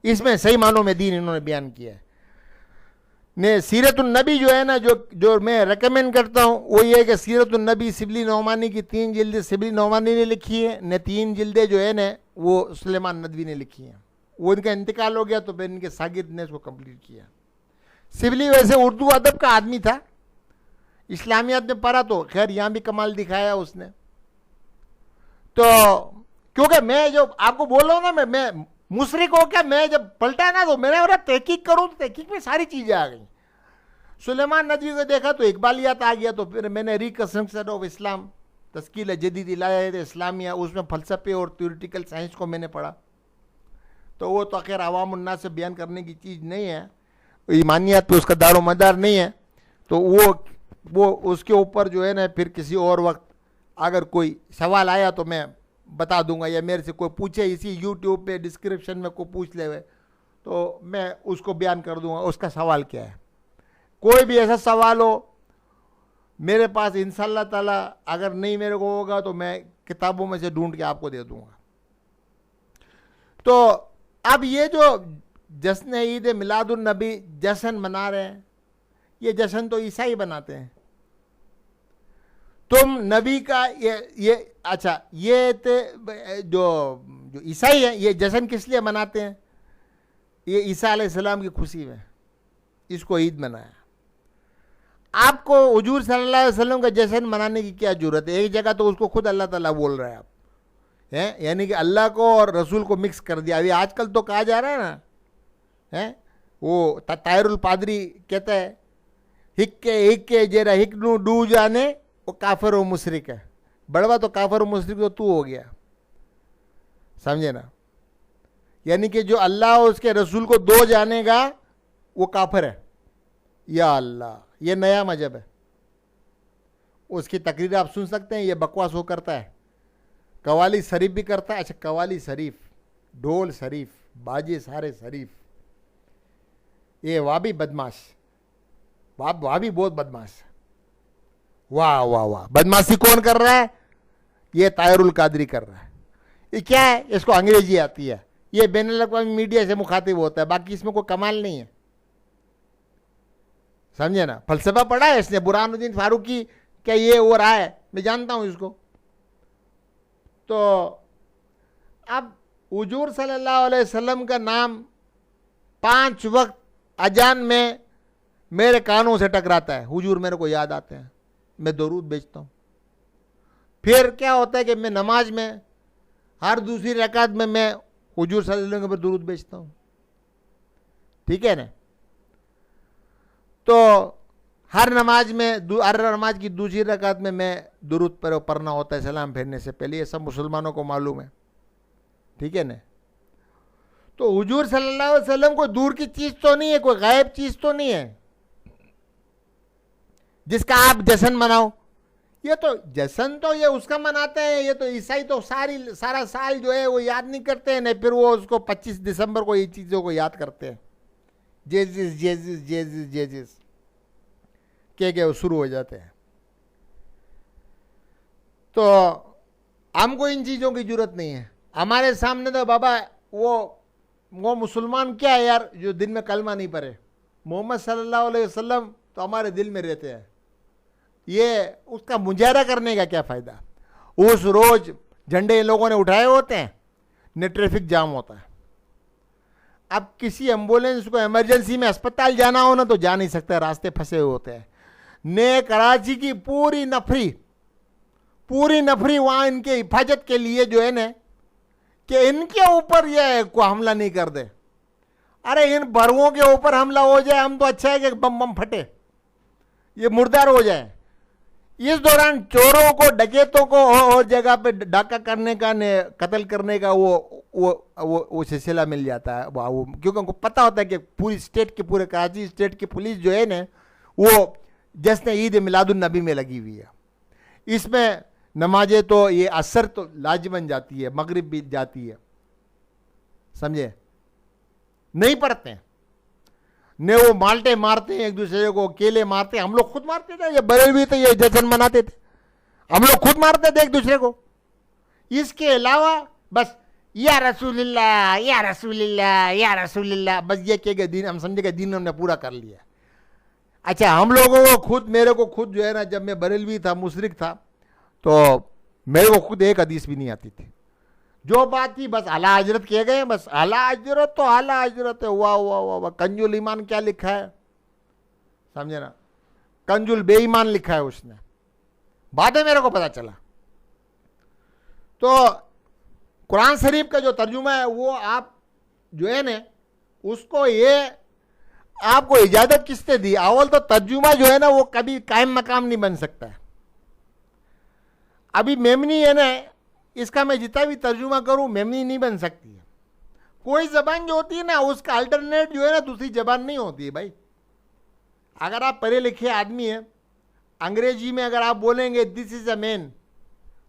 इसमें सही मानों में दीन इन्होंने बयान किया है। ने सीरतुन्नबी जो है ना, जो मैं रेकमेंड करता हूँ, वो ये है कि सीरतुन्नबी सिबली नौमानी की 3 जिल्दें सिबली नौमानी ने लिखी है, ने 3 जिल्दें जो है ना वो सुलेमान नदवी ने लिखी हैं। वो इनका इंतकाल हो गया तो फिर इनके सागिर्द ने इसको कंप्लीट किया। सिबली वैसे उर्दू अदब का आदमी था, इस्लामियात में पढ़ा, तो खैर यहाँ भी कमाल दिखाया उसने। तो क्योंकि मैं जो आपको बोल रहा हूँ ना, मैं मुशरिक हो क्या, मैं जब पलटा ना तो मैंने बोला तहकीक करूँ, तो तहकीक में सारी चीज़ें आ गई। सुलेमान नबी को देखा तो इकबालियात आ गया, तो फिर मैंने रिकंस्ट्रक्शन ऑफ इस्लाम तस्कील जदीद इलायत इस्लामिया, उसमें फ़लसफ़े और थ्योरेटिकल साइंस को मैंने पढ़ा। तो वो तो आखिर आवाम उन्नास से बयान करने की चीज़ नहीं है, ईमानियात पे उसका दारो मदार नहीं है। तो वो उसके ऊपर जो है ना फिर किसी और वक्त अगर कोई सवाल आया तो मैं बता दूंगा, या मेरे से कोई पूछे इसी यूट्यूब पे डिस्क्रिप्शन में कोई पूछ ले तो मैं उसको बयान कर दूंगा उसका सवाल क्या है। कोई भी ऐसा सवाल हो मेरे पास इंशाअल्लाह ताला, अगर नहीं मेरे को होगा तो मैं किताबों में से ढूंढ के आपको दे दूंगा। तो अब ये जो जश्न ईद मिलादुन नबी जश्न मना रहे हैं, ये जश्न तो ईसाई बनाते हैं। तुम नबी का ये अच्छा, ये जो ईसाई है ये जश्न किस लिए मनाते हैं? ये ईसा अलैहिस्सलाम की खुशी में इसको ईद मनाया। आपको हुजूर सल्लल्लाहु अलैहि वसल्लम का जश्न मनाने की क्या जरूरत है? एक जगह तो उसको खुद अल्लाह ताला बोल रहा है आप हैं, यानी कि अल्लाह को और रसूल को मिक्स कर दिया। अभी आजकल तो कहा जा रहा है ना, हैं वो ताहिरुल पादरी कहता है हिक्के जेरा हिक नू डू जाने वो काफिर व मुशरिक है। बड़वा तो काफिर व मुशरिक तो तू हो गया, समझे ना? यानी कि जो अल्लाह और उसके रसूल को दो जानेगा वो काफिर है। या अल्लाह, ये नया मजहब है। उसकी तकरीर आप सुन सकते हैं, ये बकवास वो करता है, कवाली शरीफ भी करता है। अच्छा, कवाली शरीफ, ढोल शरीफ, बाजे सारे शरीफ, ये वाह बदमाश, वाह भी बहुत बदमाश। वाह वाह वाह, बदमाशी कौन कर रहा है? ये ताहिरुल कादरी कर रहा है। ये क्या है? इसको अंग्रेजी आती है, ये बैनुल अक़वामी मीडिया से मुखातिब होता है, बाकी इसमें कोई कमाल नहीं है, समझे ना? फलसफा पढ़ा है इसने, बुरहानुद्दीन फारूकी क्या ये हो रहा है, मैं जानता हूं इसको। तो अब हुजूर सल्लल्लाहु अलैहि वसल्लम का नाम 5 वक्त अजान में मेरे कानों से टकराता है, हुजूर मेरे को याद आते हैं, मैं दरूद भेजता हूं। फिर क्या होता है कि मैं नमाज में हर दूसरी रकात में मैं हुजूर सल्लल्लाहु अलैहि वसल्लम पर दरूद भेजता हूं, ठीक है ना? तो हर नमाज की दूसरी रकात में मैं दुरूद पर पढ़ना होता है सलाम फेरने से पहले, ये सब मुसलमानों को मालूम है, ठीक है ना? तो हुजूर सल्लल्लाहु अलैहि वसल्लम कोई दूर की चीज तो नहीं है, कोई गायब चीज तो नहीं है जिसका आप जश्न मनाओ। ये तो जश्न तो ये उसका मनाते हैं, ये तो ईसाई तो सारा साल जो है वो याद नहीं करते हैं, नहीं फिर वो उसको 25 दिसंबर को ये चीज़ों को याद करते हैं, जेजिस जेजिस जेजिस जेजिस के वो शुरू हो जाते हैं। तो हमको इन चीज़ों की जरूरत नहीं है। हमारे सामने तो बाबा वो मुसलमान क्या है यार जो दिन में कलमा नहीं पढ़े? मोहम्मद सल्लल्लाहु अलैहि वसल्लम तो हमारे दिल में रहते हैं, ये उसका मुजाहरा करने का क्या फ़ायदा? उस रोज़ झंडे इन लोगों ने उठाए होते हैं, न ट्रैफिक जाम होता है। अब किसी एम्बुलेंस को इमरजेंसी में अस्पताल जाना हो ना तो जा नहीं सकता, रास्ते फंसे हुए होते हैं। ने कराची की पूरी नफरी वहाँ इनके हिफाजत के लिए जो है ना कि इनके ऊपर ये को हमला नहीं कर दे। अरे इन बरुओं के ऊपर हमला हो जाए हम तो अच्छा है कि बम फटे, ये मुर्दार हो जाए। इस दौरान चोरों को, डकैतों को और जगह पे डाका करने का, कत्ल करने का वो सिलसिला मिल जाता है वो, क्योंकि उनको पता होता है कि पूरी स्टेट की, पूरे कराची स्टेट की पुलिस जो है ना वो जश्न ईद मिलादुन नबी में लगी हुई है। इसमें नमाजें तो ये असर तो लाजमन जाती है, मगरिब भी जाती है, समझे? नहीं पढ़ते हैं ने, वो माल्टे मारते हैं एक दूसरे को, केले मारते हैं। हम लोग खुद मारते थे, ये बरेलवी थे, ये जश्न मनाते थे, हम लोग खुद मारते थे एक दूसरे को। इसके अलावा बस या रसूलुल्लाह या रसूलुल्लाह या रसूलुल्लाह, बस ये कह के दिन हम समझे कि दिन हमने पूरा कर लिया। अच्छा, हम लोगों को खुद, मेरे को खुद जो है ना, जब मैं बरेलवी था, मुशरिक था, तो मेरे को खुद एक हदीस भी नहीं आती थी। जो बात थी बस आला हजरत किए गए, बस आला हजरत तो आला हजरत है। वाह वाह वाह वाह, कंजुल ईमान क्या लिखा है, समझे ना? कंजुल बेईमान लिखा है उसने, बाद में मेरे को पता चला। तो कुरान शरीफ का जो तर्जुमा है वो आप जो है ना उसको ये आपको इजाजत किसने दी? अव्वल तो तर्जुमा जो है ना वो कभी कायम मकाम नहीं बन सकता है। अभी मेमनी है ना, इसका मैं जितना भी तर्जुमा करूं मेमनी नहीं बन सकती है। कोई जबान जो होती है ना उसका अल्टरनेट जो है ना दूसरी जबान नहीं होती है भाई। अगर आप पढ़े लिखे आदमी हैं, अंग्रेजी में अगर आप बोलेंगे दिस इज अ मैन,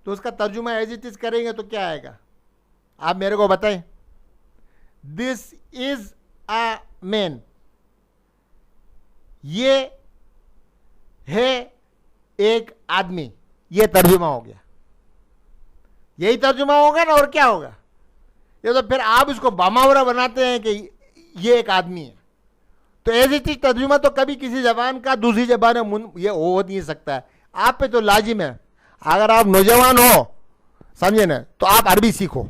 तो उसका तर्जुमा एज इट इज करेंगे तो क्या आएगा? आप मेरे को बताएं। दिस इज अ मैन, ये है एक आदमी, ये तर्जुमा हो गया। यही तर्जुमा होगा ना, और क्या होगा? ये तो फिर आप इसको बामावरा बनाते हैं कि ये एक आदमी है। तो ऐसी चीज तर्जुमा तो कभी किसी जबान का दूसरी जबान में ये हो नहीं सकता है। आप पे तो लाजिम है, अगर आप नौजवान हो, समझे ना, तो आप अरबी सीखो।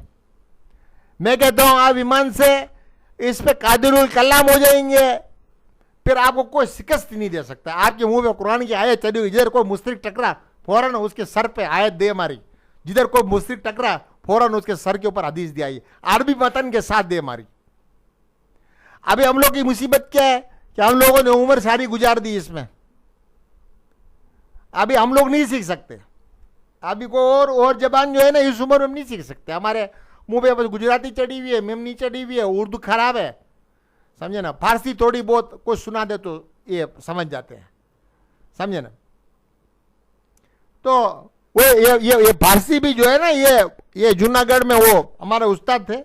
मैं कहता हूं आप ईमान से इस पे कादिरुल कलाम हो जाएंगे, फिर आपको कोई शिकस्त नहीं दे सकता। आपके मुंह पे कुरान की आयत चली हुई, जिधर कोई मुश्रिक टकरा फौरन उसके सर पे आयत दे मारी, जिधर कोई मुश्रिक टकरा फौरन उसके सर के ऊपर हदीस दिया, अरबी मतन के साथ दे मारी। अभी हम लोग की मुसीबत क्या है कि हम लोगों ने उम्र सारी गुजार दी इसमें। अभी हम लोग नहीं सीख सकते, अभी को और जबान जो है ना इस उम्र में नहीं सीख सकते। हमारे मुंह पे बस गुजराती चढ़ी हुई है, मेमनी चढ़ी हुई है, उर्दू खराब है, समझे ना। फारसी थोड़ी बहुत कुछ सुना दे तो ये समझ जाते हैं, समझे ना। तो वो ये फारसी भी जो है ना, ये जूनागढ़ में वो हमारे उस्ताद थे,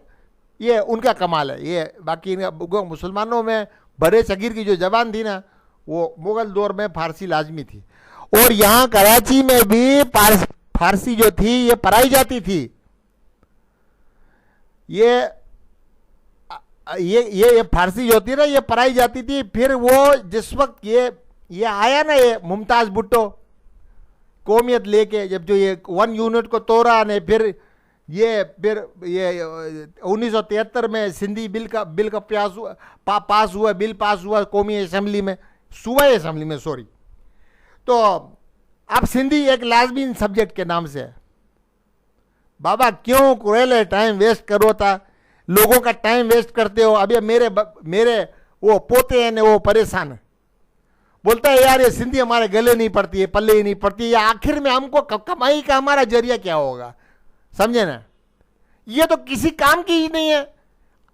ये उनका कमाल है। ये बाकी मुसलमानों में बड़े सगीर की जो जबान थी ना, वो मुगल दौर में फारसी लाजमी थी। और यहाँ कराची में भी फारसी जो थी ये पढ़ाई जाती थी। ये फारसी जो होती है ना, ये पढ़ाई जाती थी। फिर वो जिस वक्त ये आया ना, ये मुमताज भुट्टो कौमियत लेके, जब जो ये 1 यूनिट को तोड़ा ने, फिर ये 1973 में सिंधी बिल का पास हुआ बिल पास हुआ कौमी असेंबली में, सूबाई असेंबली में, सॉरी। तो अब सिंधी एक लाजमी सब्जेक्ट के नाम से है। बाबा क्यों कुरेले टाइम वेस्ट करो था, लोगों का टाइम वेस्ट करते हो। अभी मेरे वो पोते हैं वो परेशान है, बोलता है यार ये सिंधी हमारे गले नहीं पड़ती है, पल्ले ही नहीं पड़ती है, या आखिर में हमको कमाई का हमारा जरिया क्या होगा, समझे ना। ये तो किसी काम की ही नहीं है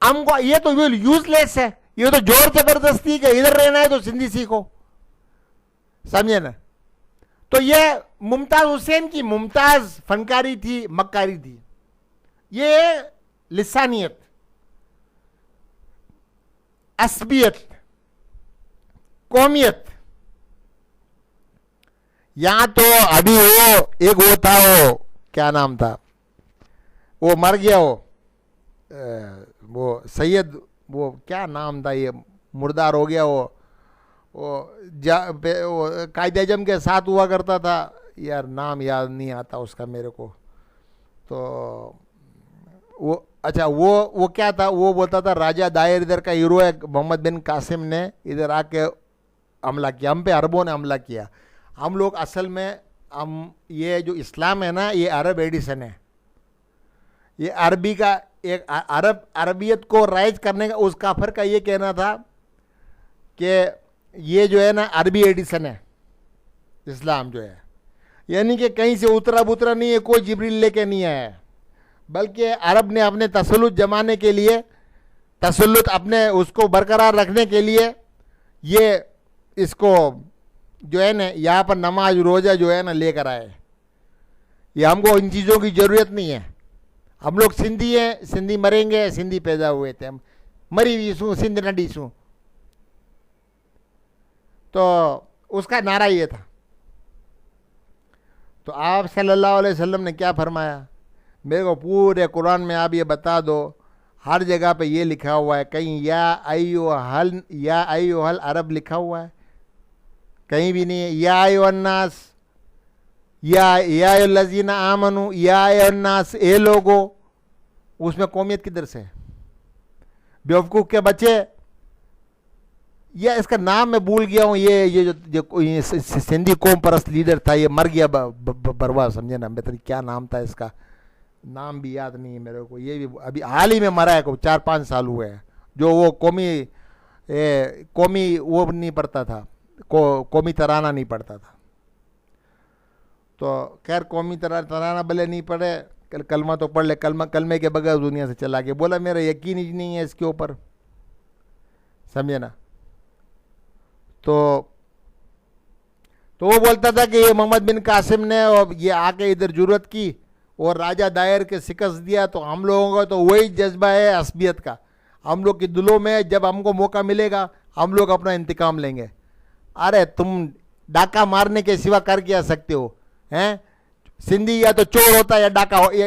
हमको, ये तो यूजलेस है, ये तो जोर जबरदस्ती के इधर रहना है तो सिंधी सीखो, समझे ना। तो ये मुमताज हुसैन की मुमताज फनकारी थी, मक्कारी थी। ये लिसानियत, असबियत, कौमियत। यहां तो अभी वो था, वो क्या नाम था, वो मर गया, वो सैयद, वो क्या नाम था, ये मुर्दार हो गया। वो कायदे आजम के साथ हुआ करता था, यार नाम याद नहीं आता उसका मेरे को। तो वो अच्छा वो क्या था, वो बोलता था राजा दायर इधर का हीरो है, मोहम्मद बिन कासिम ने इधर आके हमला किया, हम पे अरबों ने हमला किया। हम लोग असल में ये जो इस्लाम है ना, ये अरब एडिशन है। ये अरबी का एक अरबियत को राइज करने का उस काफर का ये कहना था कि ये जो है ना अरबी एडिशन है इस्लाम जो है, यानी कि कहीं से उतरा बुतरा नहीं है, कोई जिब्रील लेके नहीं आया है, बल्कि अरब ने अपने तसल्लुत जमाने के लिए, तसल्लुत अपने उसको बरकरार रखने के लिए ये इसको जो है ना यहाँ पर नमाज रोज़ा जो है ना लेकर आए। ये हमको इन चीज़ों की ज़रूरत नहीं है। हम लोग सिंधी हैं, सिंधी मरेंगे, सिंधी पैदा हुए थे, हम मरी हुई सूँ सिंध नडी सूँ। तो उसका नारा ये था। तो आप सल्लल्लाहु अलैहि वसल्लम ने क्या फरमाया, मेरे को पूरे कुरान में आप ये बता दो, हर जगह पे ये लिखा हुआ है, कहीं या अय्युहल अरब लिखा हुआ है, कहीं भी नहीं है। या अय्युहन्नास, या लजीना आमनु, या अय्युहन्नास, ए लोगो, उसमें कौमियत किधर से? बेवकूफ़ के बच्चे, या इसका नाम मैं भूल गया हूँ, ये जो सिंधी कौम परस्त लीडर था, ये मर गया बरवा, समझे ना। बेहतर क्या नाम था इसका, नाम भी याद नहीं है मेरे को। ये भी अभी हाल ही में मरा है, 4-5 साल हुए हैं। जो वो कौमी कौमी वो नहीं पढ़ता था, कौमी तराना नहीं पढ़ता था। तो खैर कौमी तराना भले नहीं पढ़े, कलमा तो पढ़ ले, कलमे के बगैर दुनिया से चला गया। बोला मेरा यकीन ही नहीं है इसके ऊपर, समझे ना। तो वो बोलता था कि ये मोहम्मद बिन कासिम ने और ये आके इधर जुर्रत की और राजा दायर के शिकस्त दिया, तो हम लोगों का तो वही जज्बा है असबियत का। हम लोग के दिलों में जब हमको मौका मिलेगा हम लोग अपना इंतकाम लेंगे। अरे तुम डाका मारने के सिवा कर क्या सकते हो हैं? सिंधी या तो चोर होता है या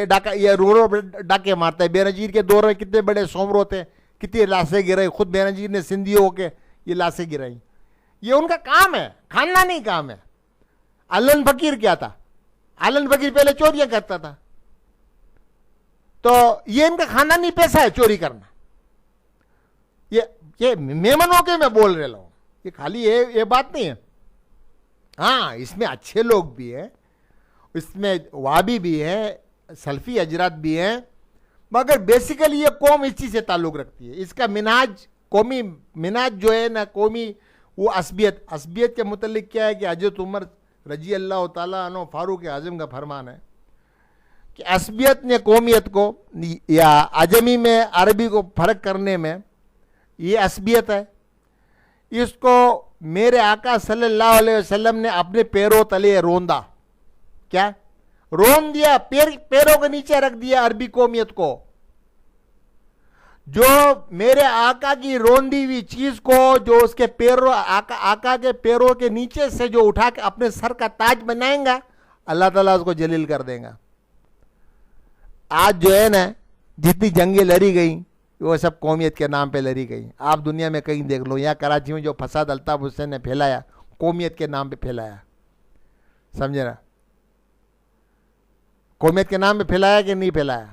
डाका या रोरो डाके मारता है। बेनजीर के दौर में कितने बड़े सोमर होते हैं, कितनी लाशें गिराई, खुद बेनजीर ने सिंधी होके ये लाशें गिराई। ये उनका काम है, खानदानी काम है। आलन फकीर क्या था? आलन फकीर पहले चोरियां करता था, तो ये इनका खानदानी पैसा है चोरी करना। ये मेमनों के मैं बोल रहा हूं, ये खाली ये बात नहीं है। हाँ, इसमें अच्छे लोग भी हैं, इसमें वाबी भी है, सल्फी हजरात भी हैं, मगर बेसिकली ये कौम इस चीज से ताल्लुक रखती है। इसका मिनाज, कौमी मिनाज जो है ना, कौमी वो असबियत के मुतल्लिक क्या है कि हजरत उमर रजी अल्लाह ताला अन्हु फारूक आजम का फरमान है कि असबियत ने कौमियत को या आजमी में अरबी को फ़र्क करने में ये असबियत है। इसको मेरे आका सल्लल्लाहु अलैहि वसल्लम ने अपने पैरों तले रोंदा। क्या रोन दिया? पैरों के नीचे रख दिया अरबी कौमियत को। जो मेरे आका की रोंदी हुई चीज को, जो उसके पैरों आका के पैरों के नीचे से जो उठा के अपने सर का ताज बनाएगा, अल्लाह ताला उसको जलील कर देगा। आज जो है ना, जितनी जंगें लड़ी गई वो सब कौमियत के नाम पे लड़ी गई। आप दुनिया में कहीं देख लो, यहाँ कराची में जो फसाद अल्ताफ हुसैन ने फैलाया, कौमियत के नाम पे फैलाया, समझे ना। कौमियत के नाम पे फैलाया कि नहीं फैलाया?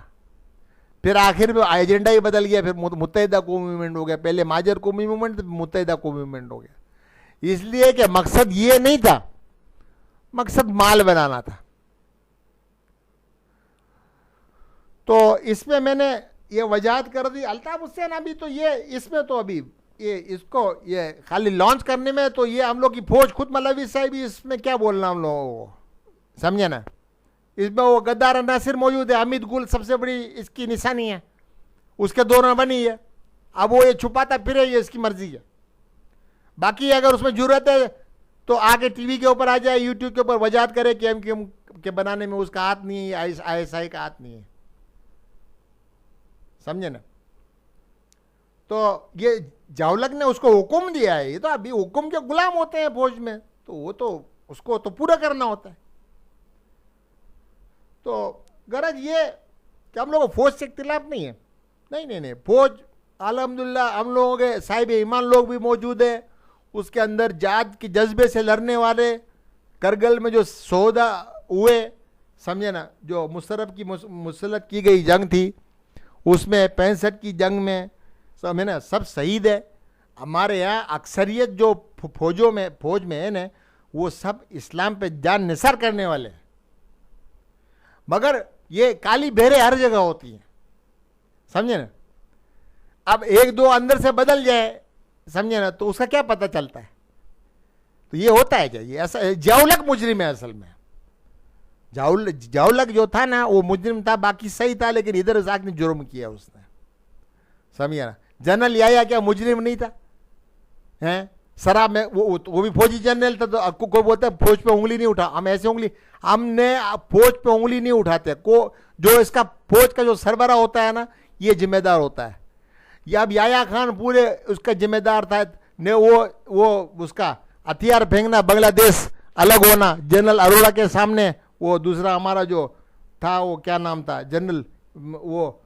फिर आखिर में एजेंडा ही बदल गया, फिर मुत्तहिदा कौमी मूवमेंट हो गया। पहले माजर कौमी मूवमेंट, मुत्तहिदा कौमी मूवमेंट हो गया। इसलिए कि मकसद ये नहीं था, मकसद माल बनाना था। तो इसमें मैंने ये वजाहत कर दी। अल्ताफ हुसैन अभी तो ये इसमें तो अभी ये इसको ये खाली लॉन्च करने में तो ये हम लोग की फौज खुद मौलवी साहब, इसमें क्या बोलना हम लोगों को, समझे ना। इसमें वो गद्दार नासिर मौजूद है, हामिद गुल सबसे बड़ी इसकी निशानी है, उसके दौर में बनी है। अब वो ये छुपाता फिरे, ये इसकी मर्जी है। बाकी अगर उसमें जरूरत है तो आके टीवी के ऊपर आ जाए, यूट्यूब के ऊपर वजाहत करे कि एमक्यूएम के बनाने में उसका हाथ नहीं है, आईएसआई का हाथ नहीं है, समझे ना। तो ये जावलक ने उसको हुक्म दिया है, ये तो अभी हुक्म के गुलाम होते हैं फौज में, तो वो तो उसको तो पूरा करना होता है। तो गरज ये कि हम लोगों को फौज से इख्तिलाफ नहीं है, नहीं, फौज अल्हम्दुलिल्लाह हम लोगों के साहिब ईमान लोग भी मौजूद है, उसके अंदर जात के जज्बे से लड़ने वाले। करगिल में जो सौदा हुए, समझे ना, जो मुशर्रफ की मुसल्लत की गई जंग थी, उसमें 65 की जंग में समझे ना सब शहीद है। हमारे यहाँ अक्सरियत जो फौज में है ना, वो सब इस्लाम पे जान निसार करने वाले हैं। मगर ये काली बहरें हर जगह होती हैं, समझे ना। अब एक दो अंदर से बदल जाए, समझे ना, तो उसका क्या पता चलता है। तो ये होता है क्या, ये ऐसा जावलक मुजरिम है असल में। जावलक जो था ना वो मुजरिम था, बाकी सही था, लेकिन इधर जाके जुर्म किया उसने, समझे ना। जनरल याया क्या मुजरिम नहीं था? हैं शराब में वो भी फौजी जनरल था। तो आपको कोई बोलता है फौज पे उंगली नहीं उठा, हम ऐसे हमने फौज पे उंगली नहीं उठाते। जो इसका फौज का जो सरबरा होता है ना, ये जिम्मेदार होता है। या अब याया खान पूरे उसका जिम्मेदार था ने, वो उसका हथियार फेंकना, बांग्लादेश अलग होना, जनरल अरोड़ा के सामने। वो दूसरा हमारा जो था, वो क्या नाम था, जनरल वो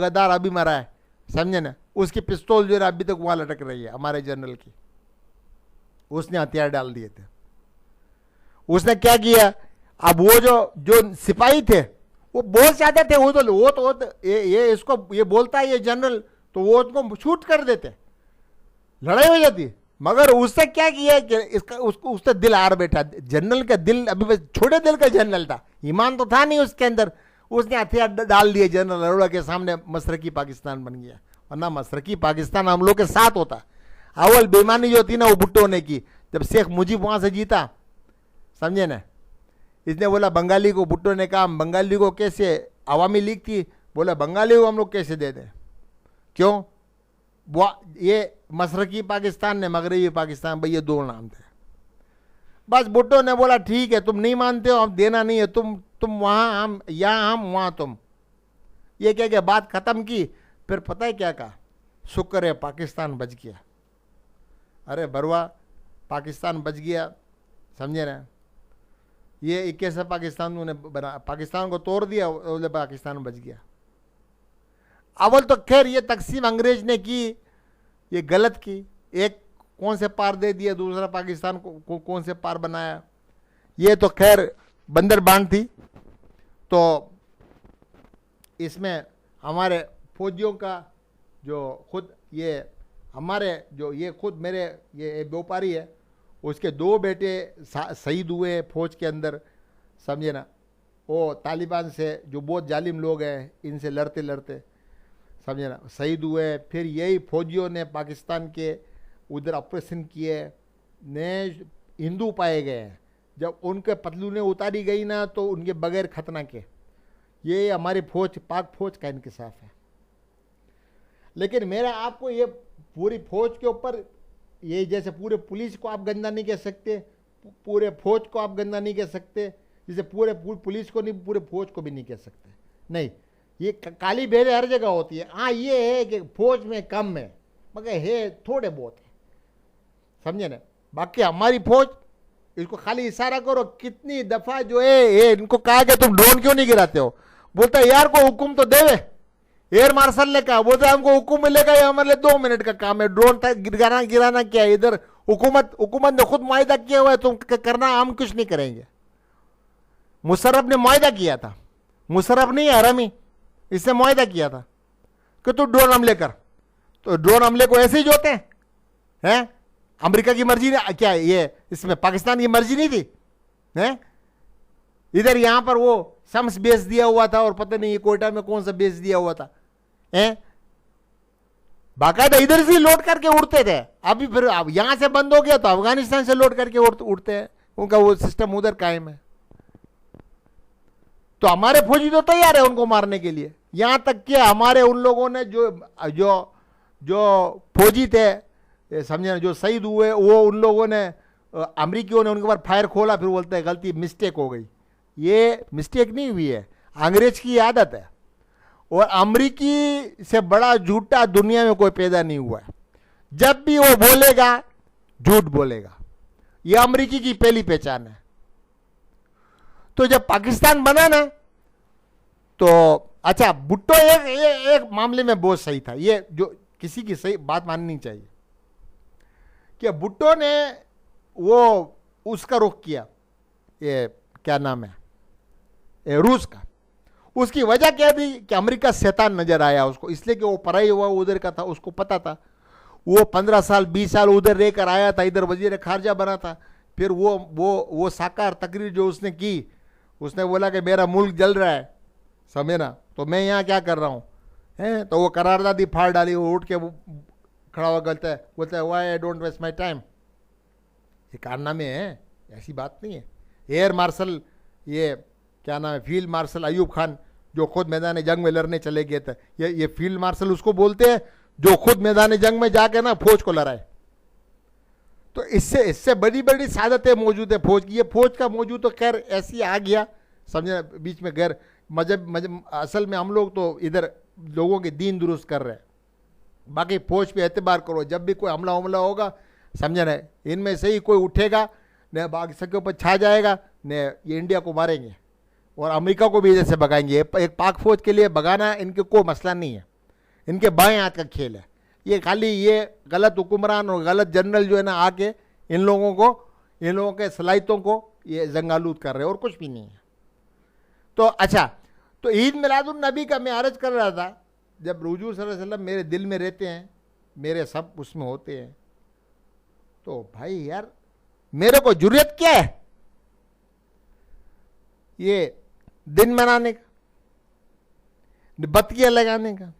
गद्दार अभी मरा है, समझे ना, उसकी पिस्तौल जो है अभी तक वहां लटक रही है हमारे जनरल की। उसने हथियार डाल दिए थे। उसने क्या किया, अब वो जो सिपाही थे वो बहुत ज्यादा थे, वो तो ये इसको ये बोलता है ये जनरल, तो वो उसको शूट कर देते, लड़ाई हो जाती। मगर उसने क्या किया कि उससे दिल हार बैठा। जनरल का दिल अभी बस छोटे दिल का जनरल था, ईमान तो था नहीं उसके अंदर। उसने हथियार डाल दिए जनरल अरोड़ा के सामने, मशरकी पाकिस्तान बन गया। वरना मशरकी पाकिस्तान हम लोग के साथ होता। अव्वल बेईमानी जो थी ना वो भुट्टो ने की, जब शेख मुजीब वहाँ से जीता, समझे ना, इसने बोला बंगाली को, भुट्टो ने कहा बंगाली को कैसे, अवामी लीग थी, बोला बंगाली को हम लोग कैसे दे दें, क्यों, ये मशरकी पाकिस्तान ने मगरबी पाकिस्तान, भाई ये दो नाम थे। बस भुट्टो ने बोला ठीक है, तुम नहीं मानते हो, अब देना नहीं है, तुम वहाँ, हम यहाँ, हम वहाँ तुम, ये कह के बात ख़त्म की। फिर पता है क्या कहा, शुक्र है पाकिस्तान बच गया। अरे बरवा, पाकिस्तान बच गया, समझे ना, ये 21 पाकिस्तान उन्होंने बना, पाकिस्तान को तोड़ दिया, बोले पाकिस्तान बच गया। अव्वल तो खैर ये तकसीम अंग्रेज ने की, ये गलत की, एक कौन से पार दे दिया, दूसरा पाकिस्तान को कौन से पार बनाया, ये तो खैर बंदर बांध थी। तो इसमें हमारे फौजियों का जो खुद ये हमारे जो ये खुद मेरे ये व्यापारी है, उसके 2 बेटे शहीद हुए फौज के अंदर, समझे ना, वो तालिबान से जो बहुत जालिम लोग हैं इनसे लड़ते लड़ते, समझे ना, शहीद हुए। फिर यही फौजियों ने पाकिस्तान के उधर ऑपरेशन किए, नए हिंदू पाए गए हैं, जब उनके पतलूनें उतारी गई ना तो उनके बगैर खतना के, ये हमारी फौज, पाक फौज का इंकशाफ है। लेकिन मेरा आपको ये पूरी फौज के ऊपर, ये जैसे पूरे पुलिस को आप गंदा नहीं कह सकते, पूरे फौज को आप गंदा नहीं कह सकते, जैसे पूरे पुलिस को नहीं, पूरे फौज को भी नहीं कह सकते, नहीं, ये काली भेद हर जगह होती है। हाँ ये है कि फौज में कम है, मगर है थोड़े बहुत है, समझे ना। बाकी हमारी फौज, इसको खाली इशारा करो, कितनी दफा जो है इनको कहा कि तुम ड्रोन क्यों नहीं गिराते हो, बोलता है यार को हुक्म तो देवे, एयर मार्शल ने कहा, बोलता है हमको हुक्म मिलेगा, ये हमारे लिए 2 मिनट का काम है, ड्रोन तक गिराना क्या है, इधर हुकूमत ने खुद मुआहिदा किया हुआ है, तुम करना, हम कुछ नहीं करेंगे। मुशर्रफ ने मुआहिदा किया था, मुशर्रफ नहीं हरामी, इसने मुआहिदा किया था कि तू ड्रोन हमले कर, तो ड्रोन हमले को ऐसे ही जोते हैं, अमेरिका की मर्जी ने क्या, ये इसमें पाकिस्तान की मर्जी नहीं थी, हैं, इधर यहां पर वो शम्स बेस दिया हुआ था, और पता नहीं ये कोयटा में कौन सा बेस दिया हुआ था, हैं, बाकायदा इधर से लौट करके उड़ते थे। अभी फिर अब यहां से बंद हो गया तो अफगानिस्तान से लौट करके उड़ते हैं, उनका वो सिस्टम उधर कायम है। तो हमारे फौजी तो तैयार है उनको मारने के लिए, यहां तक कि हमारे उन लोगों ने जो जो जो फौजी थे, समझे, जो शहीद हुए, वो उन लोगों ने, अमरीकियों ने उनके ऊपर फायर खोला, फिर बोलते हैं गलती, मिस्टेक हो गई। ये मिस्टेक नहीं हुई है, अंग्रेज की आदत है, और अमरीकी से बड़ा झूठा दुनिया में कोई पैदा नहीं हुआ है। जब भी वो बोलेगा झूठ बोलेगा, ये अमरीकी की पहली पहचान है। तो जब पाकिस्तान बना ना, तो अच्छा भुट्टो एक मामले में बहुत सही था, ये जो किसी की सही बात माननी चाहिए कि भुट्टो ने वो उसका रुख किया, ये क्या नाम है, रूस का। उसकी वजह क्या थी कि अमेरिका शैतान नजर आया उसको, इसलिए कि वो पराई हुआ उधर का था, उसको पता था, वो 15 साल 20 साल उधर रहकर आया था, इधर वजीर खारजा बना था। फिर वो साकार तकरीर जो उसने की, उसने बोला कि मेरा मुल्क जल रहा है, समझे ना, तो मैं यहाँ क्या कर रहा हूँ, हैं, तो वो करारदादी फाड़ डाली, वो उठ के खड़ा हुआ बोलता है why I don't waste my time, ये कारनामे हैं, ऐसी बात नहीं है। एयर मार्शल, ये क्या नाम है, फील्ड मार्शल अयूब खान, जो खुद मैदान जंग में लड़ने चले गए थे, ये फील्ड मार्शल उसको बोलते हैं जो खुद मैदान जंग में जाके ना फौज को लड़ाए। तो इससे बड़ी बड़ी सादतें मौजूद है फौज की। ये फौज का मौजूद तो खैर ऐसी आ गया, समझे, बीच में गैर मजहब, असल में हम लोग तो इधर लोगों के दीन दुरुस्त कर रहे हैं, बाकी फौज पे एतबार करो, जब भी कोई हमला हमला होगा, समझे ना, इनमें से ही कोई उठेगा न पाकिस्तान के ऊपर छा जाएगा, न ये इंडिया को मारेंगे और अमेरिका को भी इधर से भगाएंगे। एक पाक फौज के लिए भगाना इनके कोई मसला नहीं है, इनके बाएं हाथ का खेल है। ये खाली ये गलत हुक्मरान और गलत जनरल जो है ना आके इन लोगों के सलाहितों को ये जंगालूद कर रहे हैं, और कुछ भी नहीं है। तो अच्छा, तो ईद मिलादुन नबी का मैं अर्ज कर रहा था, जब हुजूर सल्लल्लाहु अलैहि वसल्लम मेरे दिल में रहते हैं, मेरे सब उसमें होते हैं, तो भाई यार मेरे को जुर्रियत क्या है ये दिन मनाने का, बत्तियां लगाने का,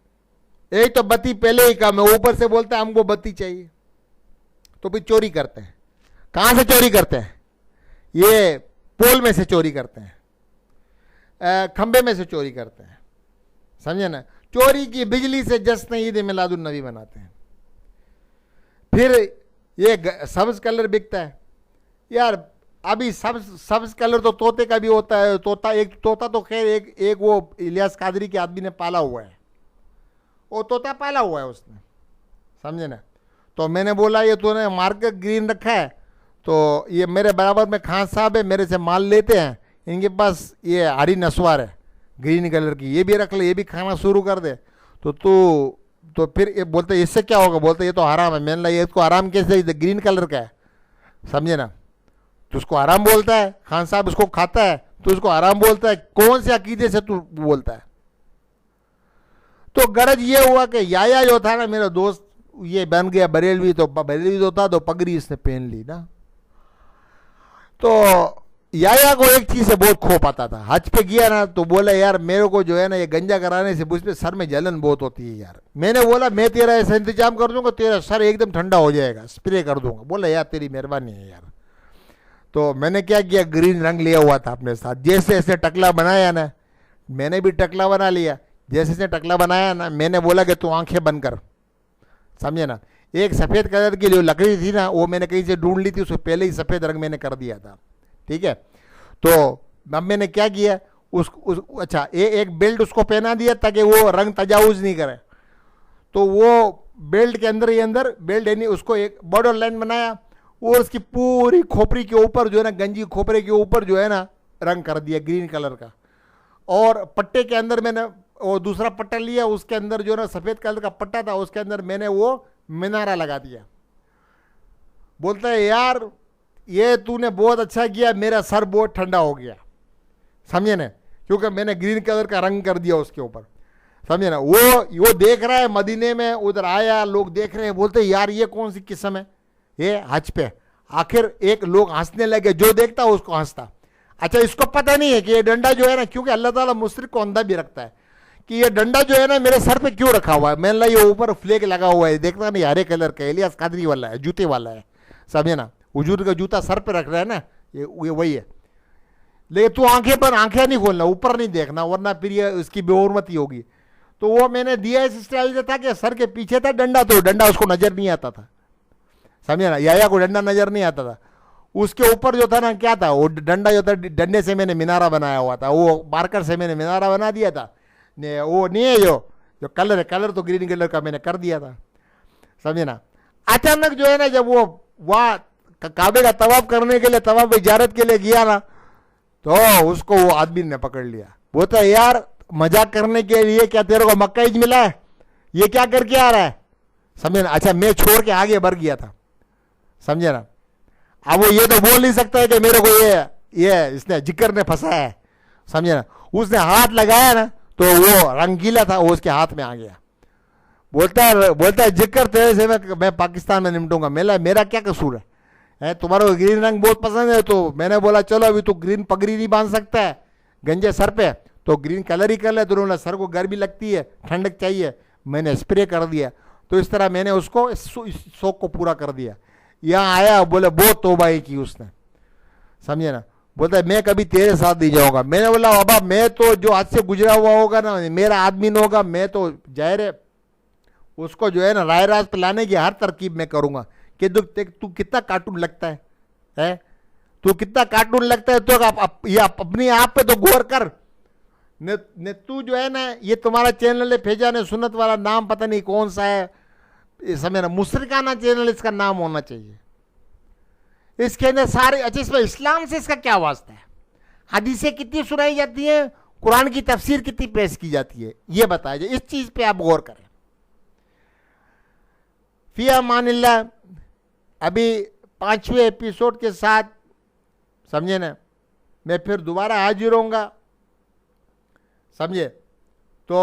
एक तो बत्ती पहले ही कम है, ऊपर से बोलता है हमको बत्ती चाहिए, तो फिर चोरी करते हैं। कहां से चोरी करते हैं? ये पोल में से चोरी करते हैं, खंबे में से चोरी करते हैं, समझे ना। चोरी की बिजली से जश्न ईद मिलादुन नबी मनाते हैं। फिर ये सब्ज कलर बिकता है यार। अभी सब्ज कलर तो तोते का भी होता है। तोता तो खैर एक वो इलियास कादरी के आदमी ने पाला हुआ है, वो तोता पाला हुआ है उसने, समझे ना। तो मैंने बोला ये तूने मार्केट ग्रीन रखा है, तो ये मेरे बराबर में खान साहब है, मेरे से माल लेते हैं, इनके पास ये हरी नस्वार है ग्रीन कलर की, ये भी रख ले, ये भी खाना शुरू कर दे। तो फिर ये बोलते इससे क्या होगा? बोलते ये तो हराम है। मैंने ये इसको हराम कैसे, ग्रीन कलर का है, समझे ना। तो उसको हराम बोलता है, खान साहब उसको खाता है तो उसको हराम बोलता है। कौन से अकीदे से तू बोलता है? तो गरज ये हुआ कि याया जो था ना मेरा दोस्त, ये बन गया बरेलवी तो था, तो पगड़ी इसने पहन ली ना। तो याया को एक चीज से बहुत खौफ आता था। हज पे गया ना तो बोला यार मेरे को जो है ना ये गंजा कराने से मुझ पे सर में जलन बहुत होती है यार। मैंने बोला मैं तेरा ऐसा इंतजाम कर दूंगा, तेरा सर एकदम ठंडा हो जाएगा, स्प्रे कर दूंगा। बोला यार तेरी मेहरबानी है यार। तो मैंने क्या किया, ग्रीन रंग लिया हुआ था अपने साथ। जैसे ऐसे टकला बनाया ना, मैंने भी टकला बना लिया। जैसे ऐसे टकला बनाया ना, मैंने बोला कि तू आंखें बंद कर, समझे ना। एक सफ़ेद कलर की जो लकड़ी थी ना, वो मैंने कहीं से ढूंढ ली थी, उससे पहले ही सफ़ेद रंग मैंने कर दिया था, ठीक है। तो अब मैंने क्या किया, अच्छा एक बेल्ट उसको पहना दिया ताकि वो रंग तजावुज नहीं करे। तो वो बेल्ट के अंदर ही अंदर बेल्ट यानी उसको एक बॉर्डर लाइन बनाया और उसकी पूरी खोपड़ी के ऊपर जो है ना, गंजी खोपरे के ऊपर जो है ना रंग कर दिया ग्रीन कलर का। और पट्टे के अंदर मैंने वो दूसरा पट्टा लिया, उसके अंदर जो है ना सफ़ेद कलर का पट्टा था, उसके अंदर मैंने वो मीनारा लगा दिया। बोलता है यार ये तूने बहुत अच्छा किया, मेरा सर बहुत ठंडा हो गया, समझे ना, क्योंकि मैंने ग्रीन कलर का रंग कर दिया उसके ऊपर, समझे ना। वो देख रहा है मदीने में, उधर आया, लोग देख रहे हैं, बोलते यार ये कौन सी किस्म है ये हज पे। आखिर एक लोग हंसने लगे, जो देखता उसको हंसता। अच्छा इसको पता नहीं है कि ये डंडा जो है ना, क्योंकि अल्लाह ताला मुशरिक को अंधा भी रखता है, कि ये डंडा जो है ना मेरे सर पे क्यों रखा हुआ है। मैंने ये ऊपर फ्लैग लगा हुआ है, देखना नहीं, हरे कलर का इलियास कादरी वाला है, जूते वाला है, समझे ना। हुजूर का जूता सर पे रख रहा है ना, ये वही है। लेकिन तू आंखें नहीं खोलना, ऊपर नहीं देखना, वरना फिर ये उसकी बेहुरमती होगी। तो वो मैंने दिया इस स्टाइल से था कि सर के पीछे था डंडा, तो डंडा उसको नजर नहीं आता था, समझे ना। याया को डंडा नजर नहीं आता था। उसके ऊपर जो था ना क्या था, वो डंडा जो था, डंडे से मैंने मीनारा बनाया हुआ था, वो मार्कर से मैंने मीनारा बना दिया था। वो नहीं है जो कलर है, कलर तो ग्रीन कलर का मैंने कर दिया था, समझे ना। अचानक जो है ना जब वो वहाँ काबे का तवाफ करने के लिए, तवाफ इजारत के लिए गया ना, तो उसको वो आदमी ने पकड़ लिया। बोलता है यार मजाक करने के लिए क्या तेरे को मक्का ईद मिला है, ये क्या करके आ रहा है, समझे ना। अच्छा मैं छोड़ के आगे बढ़ गया था, समझे ना। अब वो ये तो बोल नहीं सकता है कि मेरे को ये इसने जिक्र ने फंसाया है, समझे ना। उसने हाथ लगाया ना तो वो रंगीला था, वो उसके हाथ में आ गया। बोलता है जिक्र तेरे से मैं पाकिस्तान में निपटूंगा। मेरा क्या कसूर है, तुम्हारा ग्रीन रंग बहुत पसंद है। तो मैंने बोला चलो अभी तो ग्रीन पगड़ी नहीं बांध सकता है गंजे सर पे, तो ग्रीन कलर ही कर ले। तो उन्होंने सर को गर्मी लगती है, ठंडक चाहिए, मैंने स्प्रे कर दिया। तो इस तरह मैंने उसको शौक को पूरा कर दिया। यहाँ आया, बोले बहुत तौबा की उसने, समझे ना। बोलता है मैं कभी तेरे साथ नहीं जाऊंगा। मैंने बोला बाबा मैं तो जो आज से गुजरा हुआ होगा ना, मेरा आदमी न होगा, मैं तो जाहिर है उसको जो है ना राय राज पे लाने की हर तरकीब मैं करूंगा कि तू कितना कार्टून लगता है तू कितना कार्टून लगता है। तो अपने आप पे तो गौर कर ने तू जो है ना, ये तुम्हारा चैनल है फैजान सुन्नत वाला, नाम पता नहीं कौन सा है, समझे ना, मुशरिकाना चैनल इसका नाम होना चाहिए। इसके अंदर सारे, अच्छा इसमें इस्लाम से इसका क्या वास्ता है, हदीसें कितनी सुनाई जाती हैं, कुरान की तफसीर कितनी पेश की जाती है, ये बताया जाए। इस चीज पे आप गौर करें। फी अमानिल्लाह। अभी 5वें एपिसोड के साथ, समझे ना, मैं फिर दोबारा हाजिर होऊंगा, समझे। तो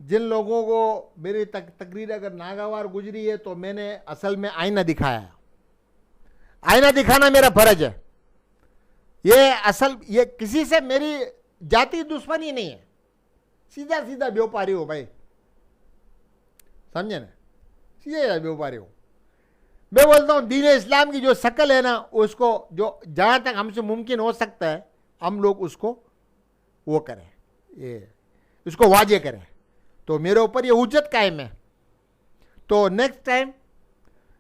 जिन लोगों को मेरी तकरीर अगर नागवार गुजरी है, तो मैंने असल में आईना दिखाया है। आईना दिखाना मेरा फर्ज है। ये किसी से मेरी जाति दुश्मनी नहीं है, सीधा सीधा व्यापारी हो भाई, समझे ना, ये व्यापारी हूँ मैं। बोलता हूँ दीन इस्लाम की जो शक्ल है ना, उसको जो जहाँ तक हमसे मुमकिन हो सकता है हम लोग उसको वो करें, ये उसको वाजे करें, तो मेरे ऊपर ये उज्जत कायम है। तो नेक्स्ट टाइम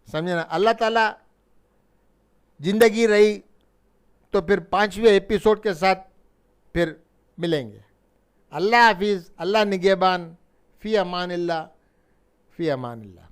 समझे ना, अल्लाह ताला ज़िंदगी रही तो फिर 5वें एपिसोड के साथ फिर मिलेंगे। अल्लाह हाफिज़, अल्लाह निगहबान, फ़ी अमानिल्लाह, फ़ी अमानिल्लाह।